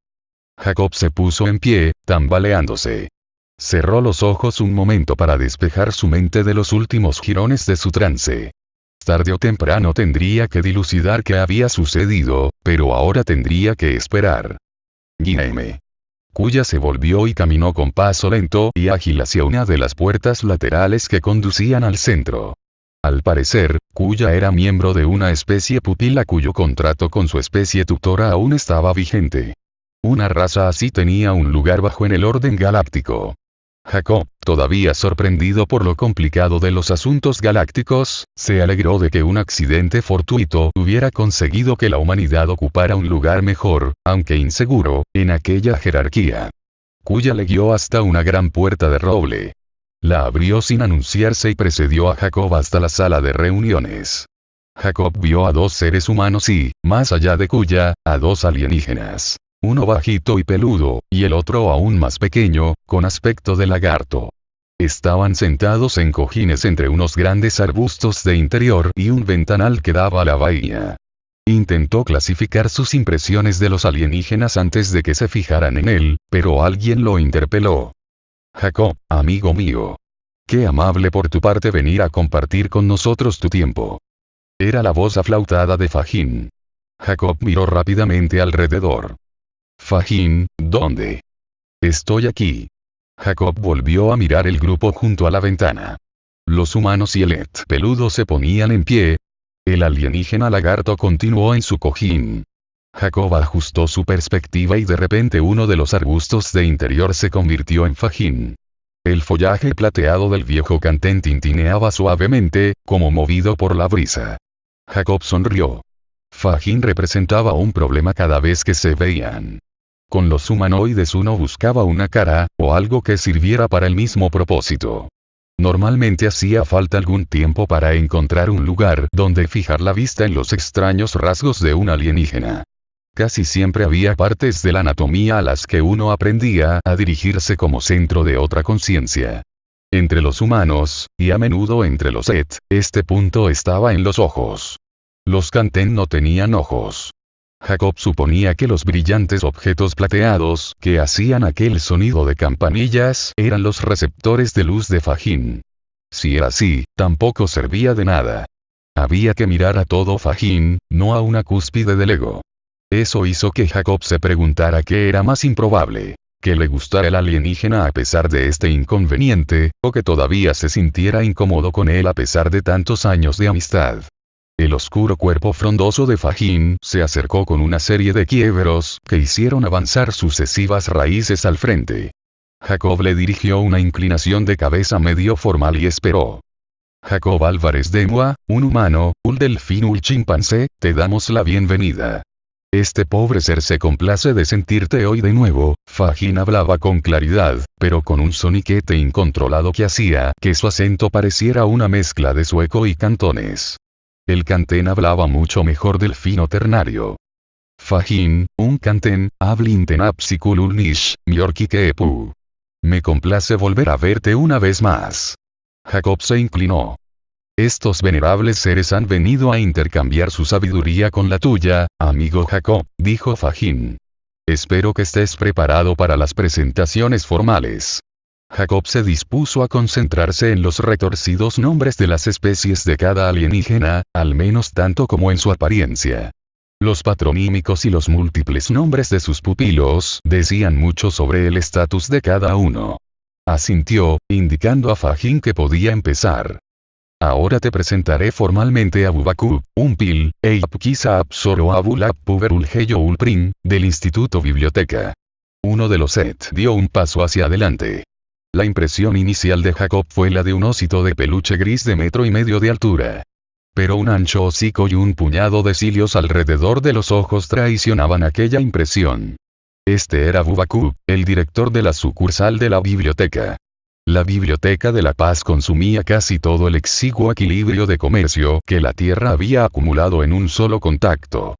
Jacob se puso en pie, tambaleándose. Cerró los ojos un momento para despejar su mente de los últimos jirones de su trance. Tarde o temprano tendría que dilucidar qué había sucedido, pero ahora tendría que esperar. Guíeme. Kuya se volvió y caminó con paso lento y ágil hacia una de las puertas laterales que conducían al centro. Al parecer, Kuya era miembro de una especie pupila cuyo contrato con su especie tutora aún estaba vigente. Una raza así tenía un lugar bajo en el orden galáctico. Jacob, todavía sorprendido por lo complicado de los asuntos galácticos, se alegró de que un accidente fortuito hubiera conseguido que la humanidad ocupara un lugar mejor, aunque inseguro, en aquella jerarquía. Kuya le guió hasta una gran puerta de roble. La abrió sin anunciarse y precedió a Jacob hasta la sala de reuniones. Jacob vio a dos seres humanos y, más allá de Kuya, a dos alienígenas. Uno bajito y peludo, y el otro aún más pequeño, con aspecto de lagarto. Estaban sentados en cojines entre unos grandes arbustos de interior y un ventanal que daba a la bahía. Intentó clasificar sus impresiones de los alienígenas antes de que se fijaran en él, pero alguien lo interpeló. Jacob, amigo mío. Qué amable por tu parte venir a compartir con nosotros tu tiempo. Era la voz aflautada de Fahim. Jacob miró rápidamente alrededor. Fahim, ¿dónde? Estoy aquí. Jacob volvió a mirar el grupo junto a la ventana. Los humanos y el peludo se ponían en pie. El alienígena lagarto continuó en su cojín. Jacob ajustó su perspectiva y de repente uno de los arbustos de interior se convirtió en Fahim. El follaje plateado del viejo cantén tintineaba suavemente, como movido por la brisa. Jacob sonrió. Fahim representaba un problema cada vez que se veían. Con los humanoides uno buscaba una cara, o algo que sirviera para el mismo propósito. Normalmente hacía falta algún tiempo para encontrar un lugar donde fijar la vista en los extraños rasgos de un alienígena. Casi siempre había partes de la anatomía a las que uno aprendía a dirigirse como centro de otra conciencia. Entre los humanos, y a menudo entre los este punto estaba en los ojos. Los Kanten no tenían ojos. Jacob suponía que los brillantes objetos plateados que hacían aquel sonido de campanillas eran los receptores de luz de Fahim. Si era así, tampoco servía de nada. Había que mirar a todo Fahim, no a una cúspide del ego. Eso hizo que Jacob se preguntara qué era más improbable, que le gustara el alienígena a pesar de este inconveniente, o que todavía se sintiera incómodo con él a pesar de tantos años de amistad. El oscuro cuerpo frondoso de Fahim se acercó con una serie de quiebros que hicieron avanzar sucesivas raíces al frente. Jacob le dirigió una inclinación de cabeza medio formal y esperó. Jacob Álvarez de Mua, un humano, un delfín, un chimpancé, te damos la bienvenida. Este pobre ser se complace de sentirte hoy de nuevo. Fahim hablaba con claridad, pero con un soniquete incontrolado que hacía que su acento pareciera una mezcla de sueco y cantones. El Kanten hablaba mucho mejor del fino ternario. Fahim, un Kanten, hablintenapsikululnish, miorkikepu. Me complace volver a verte una vez más. Jacob se inclinó. Estos venerables seres han venido a intercambiar su sabiduría con la tuya, amigo Jacob, dijo Fahim. Espero que estés preparado para las presentaciones formales. Jacob se dispuso a concentrarse en los retorcidos nombres de las especies de cada alienígena, al menos tanto como en su apariencia. Los patronímicos y los múltiples nombres de sus pupilos decían mucho sobre el estatus de cada uno. Asintió, indicando a Fahim que podía empezar. Ahora te presentaré formalmente a Bubakub, Umpil, Eipkisa Absoro Abulap Puberulheyo Ulprin, del Instituto Biblioteca. Uno de los dio un paso hacia adelante. La impresión inicial de Jacob fue la de un osito de peluche gris de 1,5 metros de altura. Pero un ancho hocico y un puñado de cilios alrededor de los ojos traicionaban aquella impresión. Este era Bubakub, el director de la sucursal de la biblioteca. La Biblioteca de la Paz consumía casi todo el exiguo equilibrio de comercio que la Tierra había acumulado en un solo contacto.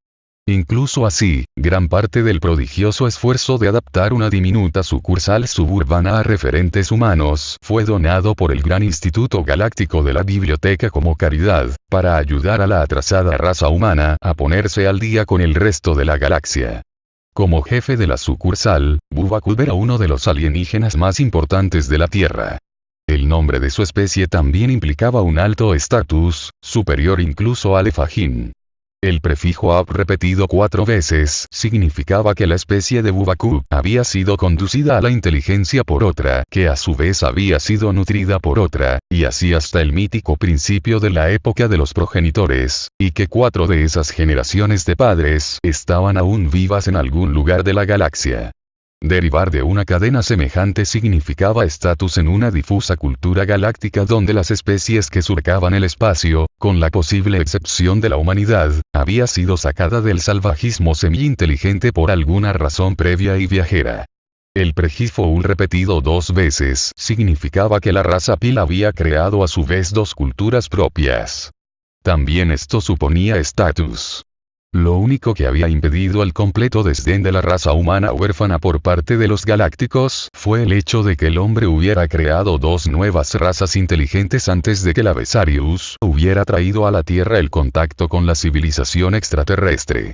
Incluso así, gran parte del prodigioso esfuerzo de adaptar una diminuta sucursal suburbana a referentes humanos fue donado por el Gran Instituto Galáctico de la Biblioteca como caridad, para ayudar a la atrasada raza humana a ponerse al día con el resto de la galaxia. Como jefe de la sucursal, Bubakub era uno de los alienígenas más importantes de la Tierra. El nombre de su especie también implicaba un alto estatus, superior incluso al Fajin. El prefijo ab repetido 4 veces significaba que la especie de Bubakub había sido conducida a la inteligencia por otra, que a su vez había sido nutrida por otra, y así hasta el mítico principio de la época de los progenitores, y que 4 de esas generaciones de padres estaban aún vivas en algún lugar de la galaxia. Derivar de una cadena semejante significaba estatus en una difusa cultura galáctica donde las especies que surcaban el espacio, con la posible excepción de la humanidad, había sido sacada del salvajismo semi-inteligente por alguna razón previa y viajera. El prefijo ul repetido 2 veces significaba que la raza Pil había creado a su vez 2 culturas propias. También esto suponía estatus. Lo único que había impedido el completo desdén de la raza humana huérfana por parte de los galácticos fue el hecho de que el hombre hubiera creado 2 nuevas razas inteligentes antes de que la Vesarius hubiera traído a la Tierra el contacto con la civilización extraterrestre.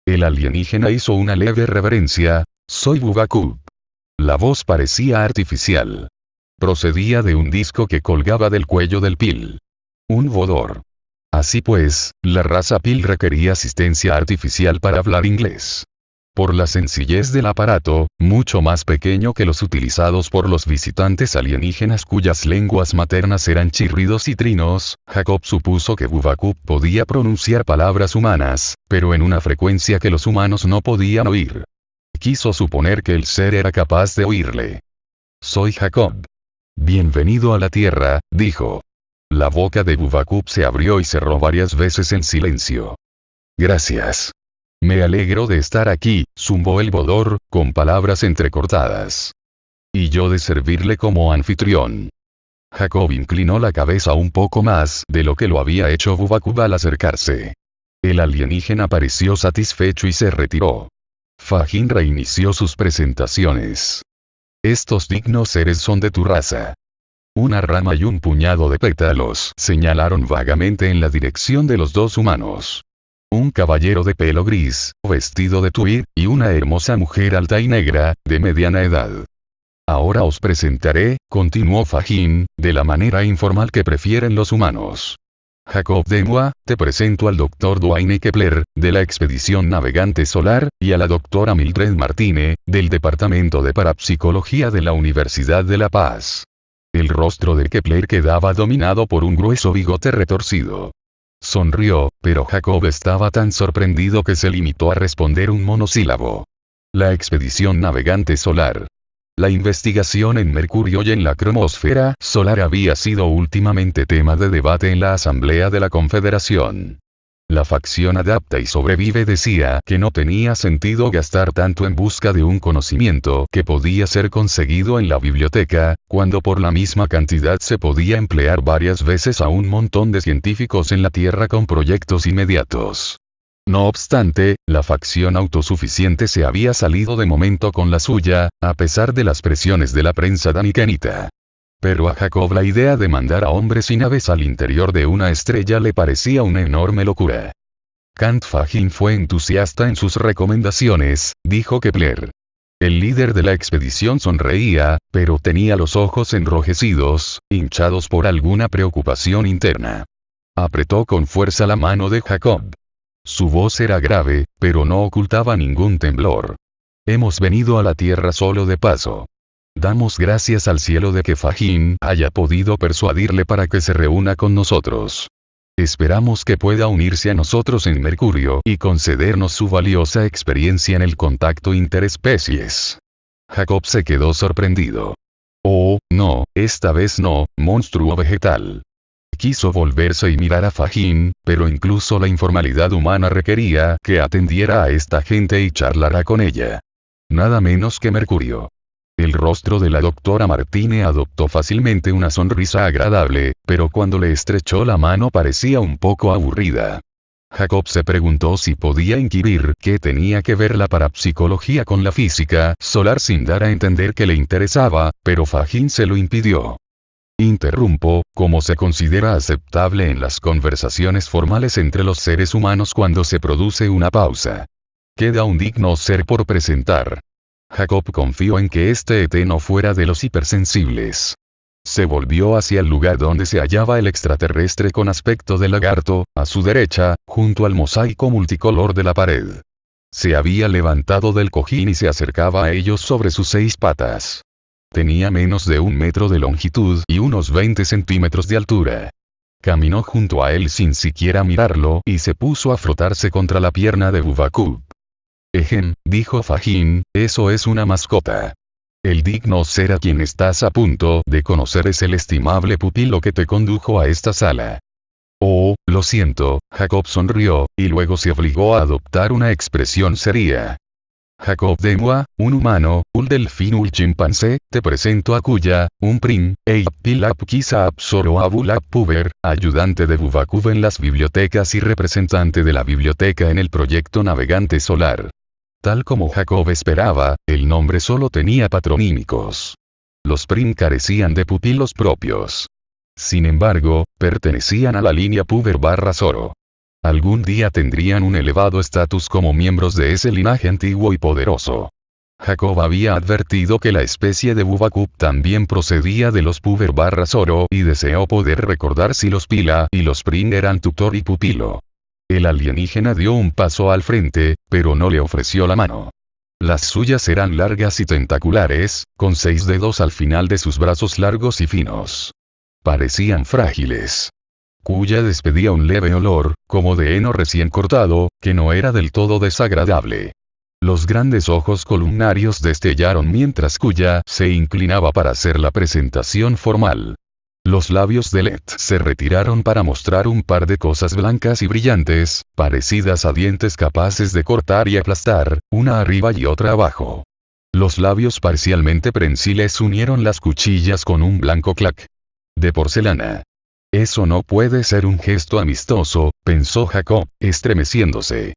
El alienígena hizo una leve reverencia: «Soy Bubakub». La voz parecía artificial. Procedía de un disco que colgaba del cuello del Pil. Un vodor. Así pues, la raza Pil requería asistencia artificial para hablar inglés. Por la sencillez del aparato, mucho más pequeño que los utilizados por los visitantes alienígenas cuyas lenguas maternas eran chirridos y trinos, Jacob supuso que Bubakub podía pronunciar palabras humanas, pero en una frecuencia que los humanos no podían oír. Quiso suponer que el ser era capaz de oírle. «Soy Jacob. Bienvenido a la Tierra», dijo. La boca de Bubakub se abrió y cerró varias veces en silencio. «Gracias. Me alegro de estar aquí», zumbó el vodor, con palabras entrecortadas. «Y yo de servirle como anfitrión». Jacob inclinó la cabeza un poco más de lo que lo había hecho Bubakub al acercarse. El alienígena pareció satisfecho y se retiró. Fajin reinició sus presentaciones. «Estos dignos seres son de tu raza». Una rama y un puñado de pétalos señalaron vagamente en la dirección de los 2 humanos. Un caballero de pelo gris, vestido de tweed, y una hermosa mujer alta y negra, de mediana edad. «Ahora os presentaré», continuó Fajin, «de la manera informal que prefieren los humanos. Jacob Demua, te presento al Dr. Dwayne Kepler, de la Expedición Navegante Solar, y a la Dra. Mildred Martine, del Departamento de Parapsicología de la Universidad de La Paz». El rostro de Kepler quedaba dominado por un grueso bigote retorcido. Sonrió, pero Jacob estaba tan sorprendido que se limitó a responder un monosílabo. La expedición navegante solar. La investigación en Mercurio y en la cromosfera solar había sido últimamente tema de debate en la Asamblea de la Confederación. La facción Adapta y Sobrevive decía que no tenía sentido gastar tanto en busca de un conocimiento que podía ser conseguido en la biblioteca, cuando por la misma cantidad se podía emplear varias veces a un montón de científicos en la Tierra con proyectos inmediatos. No obstante, la facción autosuficiente se había salido de momento con la suya, a pesar de las presiones de la prensa danicanita. Pero a Jacob la idea de mandar a hombres y naves al interior de una estrella le parecía una enorme locura. Kant Fajin fue entusiasta en sus recomendaciones, dijo Kepler. El líder de la expedición sonreía, pero tenía los ojos enrojecidos, hinchados por alguna preocupación interna. Apretó con fuerza la mano de Jacob. Su voz era grave, pero no ocultaba ningún temblor. Hemos venido a la Tierra solo de paso. Damos gracias al cielo de que Fajin haya podido persuadirle para que se reúna con nosotros. Esperamos que pueda unirse a nosotros en Mercurio y concedernos su valiosa experiencia en el contacto interespecies. Jacob se quedó sorprendido. Oh, no, esta vez no, monstruo vegetal. Quiso volverse y mirar a Fajin, pero incluso la informalidad humana requería que atendiera a esta gente y charlara con ella. Nada menos que Mercurio. El rostro de la doctora Martine adoptó fácilmente una sonrisa agradable, pero cuando le estrechó la mano parecía un poco aburrida. Jacob se preguntó si podía inquirir qué tenía que ver la parapsicología con la física solar sin dar a entender que le interesaba, pero Fajin se lo impidió. Interrumpo, como se considera aceptable en las conversaciones formales entre los seres humanos cuando se produce una pausa. Queda un digno ser por presentar. Jacob confió en que este ET no fuera de los hipersensibles. Se volvió hacia el lugar donde se hallaba el extraterrestre con aspecto de lagarto, a su derecha, junto al mosaico multicolor de la pared. Se había levantado del cojín y se acercaba a ellos sobre sus 6 patas. Tenía menos de 1 metro de longitud y unos 20 centímetros de altura. Caminó junto a él sin siquiera mirarlo y se puso a frotarse contra la pierna de Bubakub. Ejem, dijo Fajin, eso es una mascota. El digno ser a quien estás a punto de conocer es el estimable pupilo que te condujo a esta sala. Oh, lo siento, Jacob sonrió, y luego se obligó a adoptar una expresión seria. Jacob Demua, un humano, un delfín, un chimpancé, te presento a Kuya, un prim, Eipilap Kisa Absoro Abulap Puber, ayudante de Bubakub en las bibliotecas y representante de la biblioteca en el proyecto Navegante Solar. Tal como Jacob esperaba, el nombre solo tenía patronímicos. Los prim carecían de pupilos propios. Sin embargo, pertenecían a la línea Puber/Zoro. Algún día tendrían un elevado estatus como miembros de ese linaje antiguo y poderoso. Jacob había advertido que la especie de Bubakub también procedía de los Puber/Zoro y deseó poder recordar si los Pila y los prim eran tutor y pupilo. El alienígena dio un paso al frente, pero no le ofreció la mano. Las suyas eran largas y tentaculares, con 6 dedos al final de sus brazos largos y finos. Parecían frágiles. Kuya despedía un leve olor, como de heno recién cortado, que no era del todo desagradable. Los grandes ojos columnarios destellaron mientras Kuya se inclinaba para hacer la presentación formal. Los labios de Let se retiraron para mostrar un par de cosas blancas y brillantes, parecidas a dientes capaces de cortar y aplastar, una arriba y otra abajo. Los labios parcialmente prensiles unieron las cuchillas con un blanco clac de porcelana. Eso no puede ser un gesto amistoso, pensó Jacob, estremeciéndose.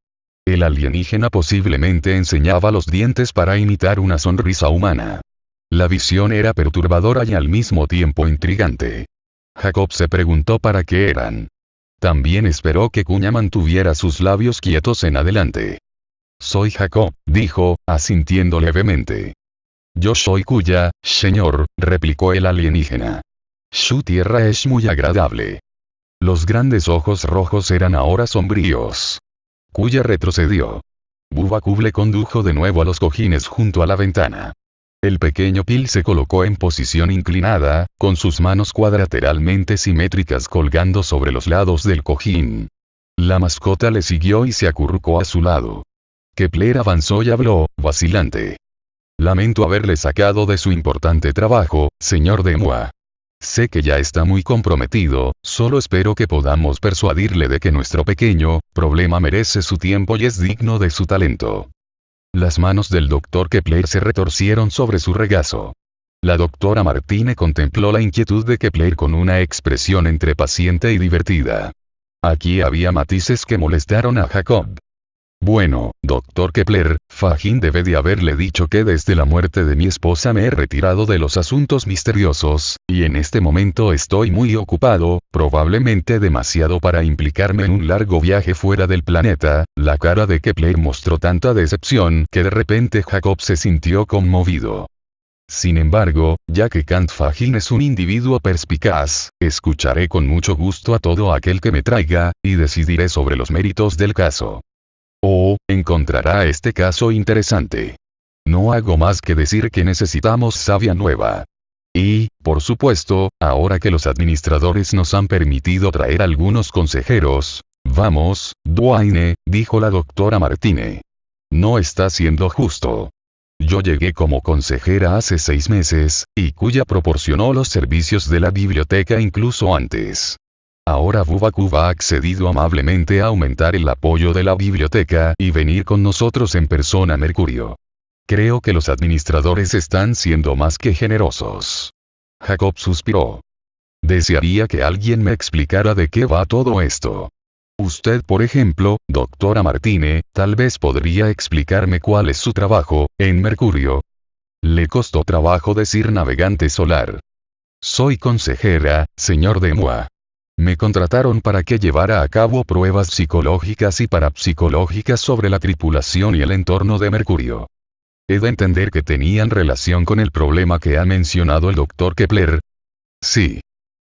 El alienígena posiblemente enseñaba los dientes para imitar una sonrisa humana. La visión era perturbadora y al mismo tiempo intrigante. Jacob se preguntó para qué eran. También esperó que Kuya mantuviera sus labios quietos en adelante. Soy Jacob, dijo, asintiendo levemente. Yo soy Kuya, señor, replicó el alienígena. Su tierra es muy agradable. Los grandes ojos rojos eran ahora sombríos. Kuya retrocedió. Bubakub le condujo de nuevo a los cojines junto a la ventana. El pequeño Pil se colocó en posición inclinada, con sus manos cuadrilateralmente simétricas colgando sobre los lados del cojín. La mascota le siguió y se acurrucó a su lado. Kepler avanzó y habló, vacilante. Lamento haberle sacado de su importante trabajo, señor Demua. Sé que ya está muy comprometido, solo espero que podamos persuadirle de que nuestro pequeño problema merece su tiempo y es digno de su talento. Las manos del doctor Kepler se retorcieron sobre su regazo. La doctora Martine contempló la inquietud de Kepler con una expresión entre paciente y divertida. Aquí había matices que molestaron a Jacob. Bueno, doctor Kepler, Fajin debe de haberle dicho que desde la muerte de mi esposa me he retirado de los asuntos misteriosos, y en este momento estoy muy ocupado, probablemente demasiado para implicarme en un largo viaje fuera del planeta. La cara de Kepler mostró tanta decepción que de repente Jacob se sintió conmovido. Sin embargo, ya que Kant Fajin es un individuo perspicaz, escucharé con mucho gusto a todo aquel que me traiga, y decidiré sobre los méritos del caso. Oh, encontrará este caso interesante. No hago más que decir que necesitamos savia nueva. Y, por supuesto, ahora que los administradores nos han permitido traer algunos consejeros, vamos, Duane, dijo la doctora Martine. No está siendo justo. Yo llegué como consejera hace 6 meses, y Kuya proporcionó los servicios de la biblioteca incluso antes. Ahora Bubakub ha accedido amablemente a aumentar el apoyo de la biblioteca y venir con nosotros en persona a Mercurio. Creo que los administradores están siendo más que generosos. Jacob suspiró. Desearía que alguien me explicara de qué va todo esto. Usted, por ejemplo, doctora Martine, tal vez podría explicarme cuál es su trabajo en Mercurio. Le costó trabajo decir navegante solar. Soy consejera, señor Demua. Me contrataron para que llevara a cabo pruebas psicológicas y parapsicológicas sobre la tripulación y el entorno de Mercurio. He de entender que tenían relación con el problema que ha mencionado el Dr. Kepler. Sí.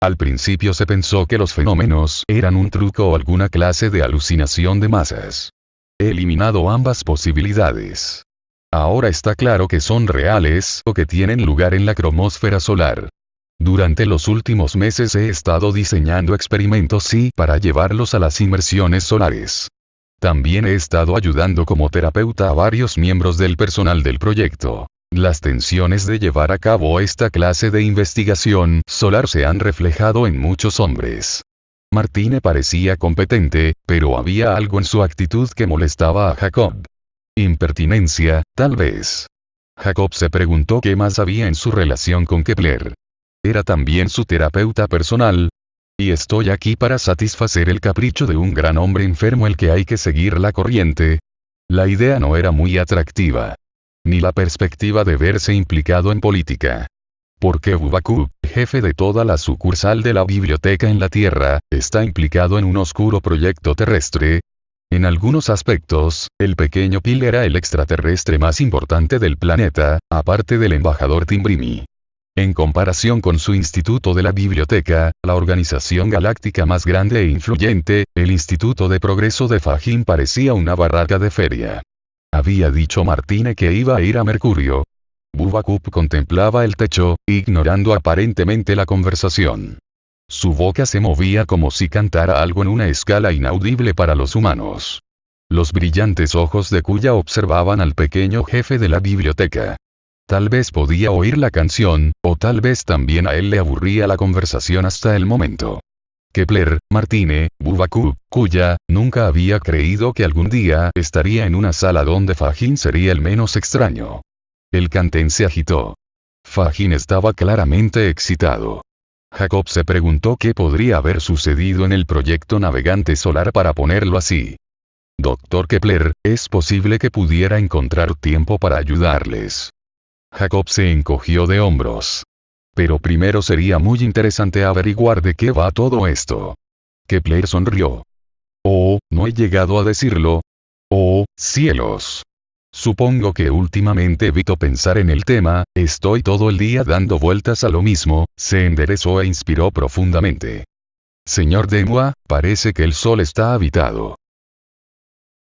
Al principio se pensó que los fenómenos eran un truco o alguna clase de alucinación de masas. He eliminado ambas posibilidades. Ahora está claro que son reales o que tienen lugar en la cromosfera solar. Durante los últimos meses he estado diseñando experimentos para llevarlos a las inmersiones solares. También he estado ayudando como terapeuta a varios miembros del personal del proyecto. Las tensiones de llevar a cabo esta clase de investigación solar se han reflejado en muchos hombres. Martine parecía competente, pero había algo en su actitud que molestaba a Jacob. Impertinencia, tal vez. Jacob se preguntó qué más había en su relación con Kepler. ¿Era también su terapeuta personal? Y estoy aquí para satisfacer el capricho de un gran hombre enfermo el que hay que seguir la corriente. La idea no era muy atractiva. Ni la perspectiva de verse implicado en política. Porque Bubakub, jefe de toda la sucursal de la biblioteca en la Tierra, está implicado en un oscuro proyecto terrestre. En algunos aspectos, el pequeño Pil era el extraterrestre más importante del planeta, aparte del embajador Timbrimi. En comparación con su instituto de la biblioteca, la organización galáctica más grande e influyente, el Instituto de Progreso de Fajin parecía una barraca de feria. Había dicho Martine que iba a ir a Mercurio. Bubakub contemplaba el techo, ignorando aparentemente la conversación. Su boca se movía como si cantara algo en una escala inaudible para los humanos. Los brillantes ojos de Kuya observaban al pequeño jefe de la biblioteca. Tal vez podía oír la canción, o tal vez también a él le aburría la conversación hasta el momento. Kepler, Martine, Bubakub, Kuya, nunca había creído que algún día estaría en una sala donde Fajin sería el menos extraño. El cantén se agitó. Fajin estaba claramente excitado. Jacob se preguntó qué podría haber sucedido en el proyecto navegante solar para ponerlo así. Dr. Kepler, es posible que pudiera encontrar tiempo para ayudarles. Jacob se encogió de hombros. Pero primero sería muy interesante averiguar de qué va todo esto. Kepler sonrió. Oh, no he llegado a decirlo. Oh, cielos. Supongo que últimamente evito pensar en el tema, estoy todo el día dando vueltas a lo mismo. Se enderezó e inspiró profundamente. Señor Demua, parece que el sol está habitado.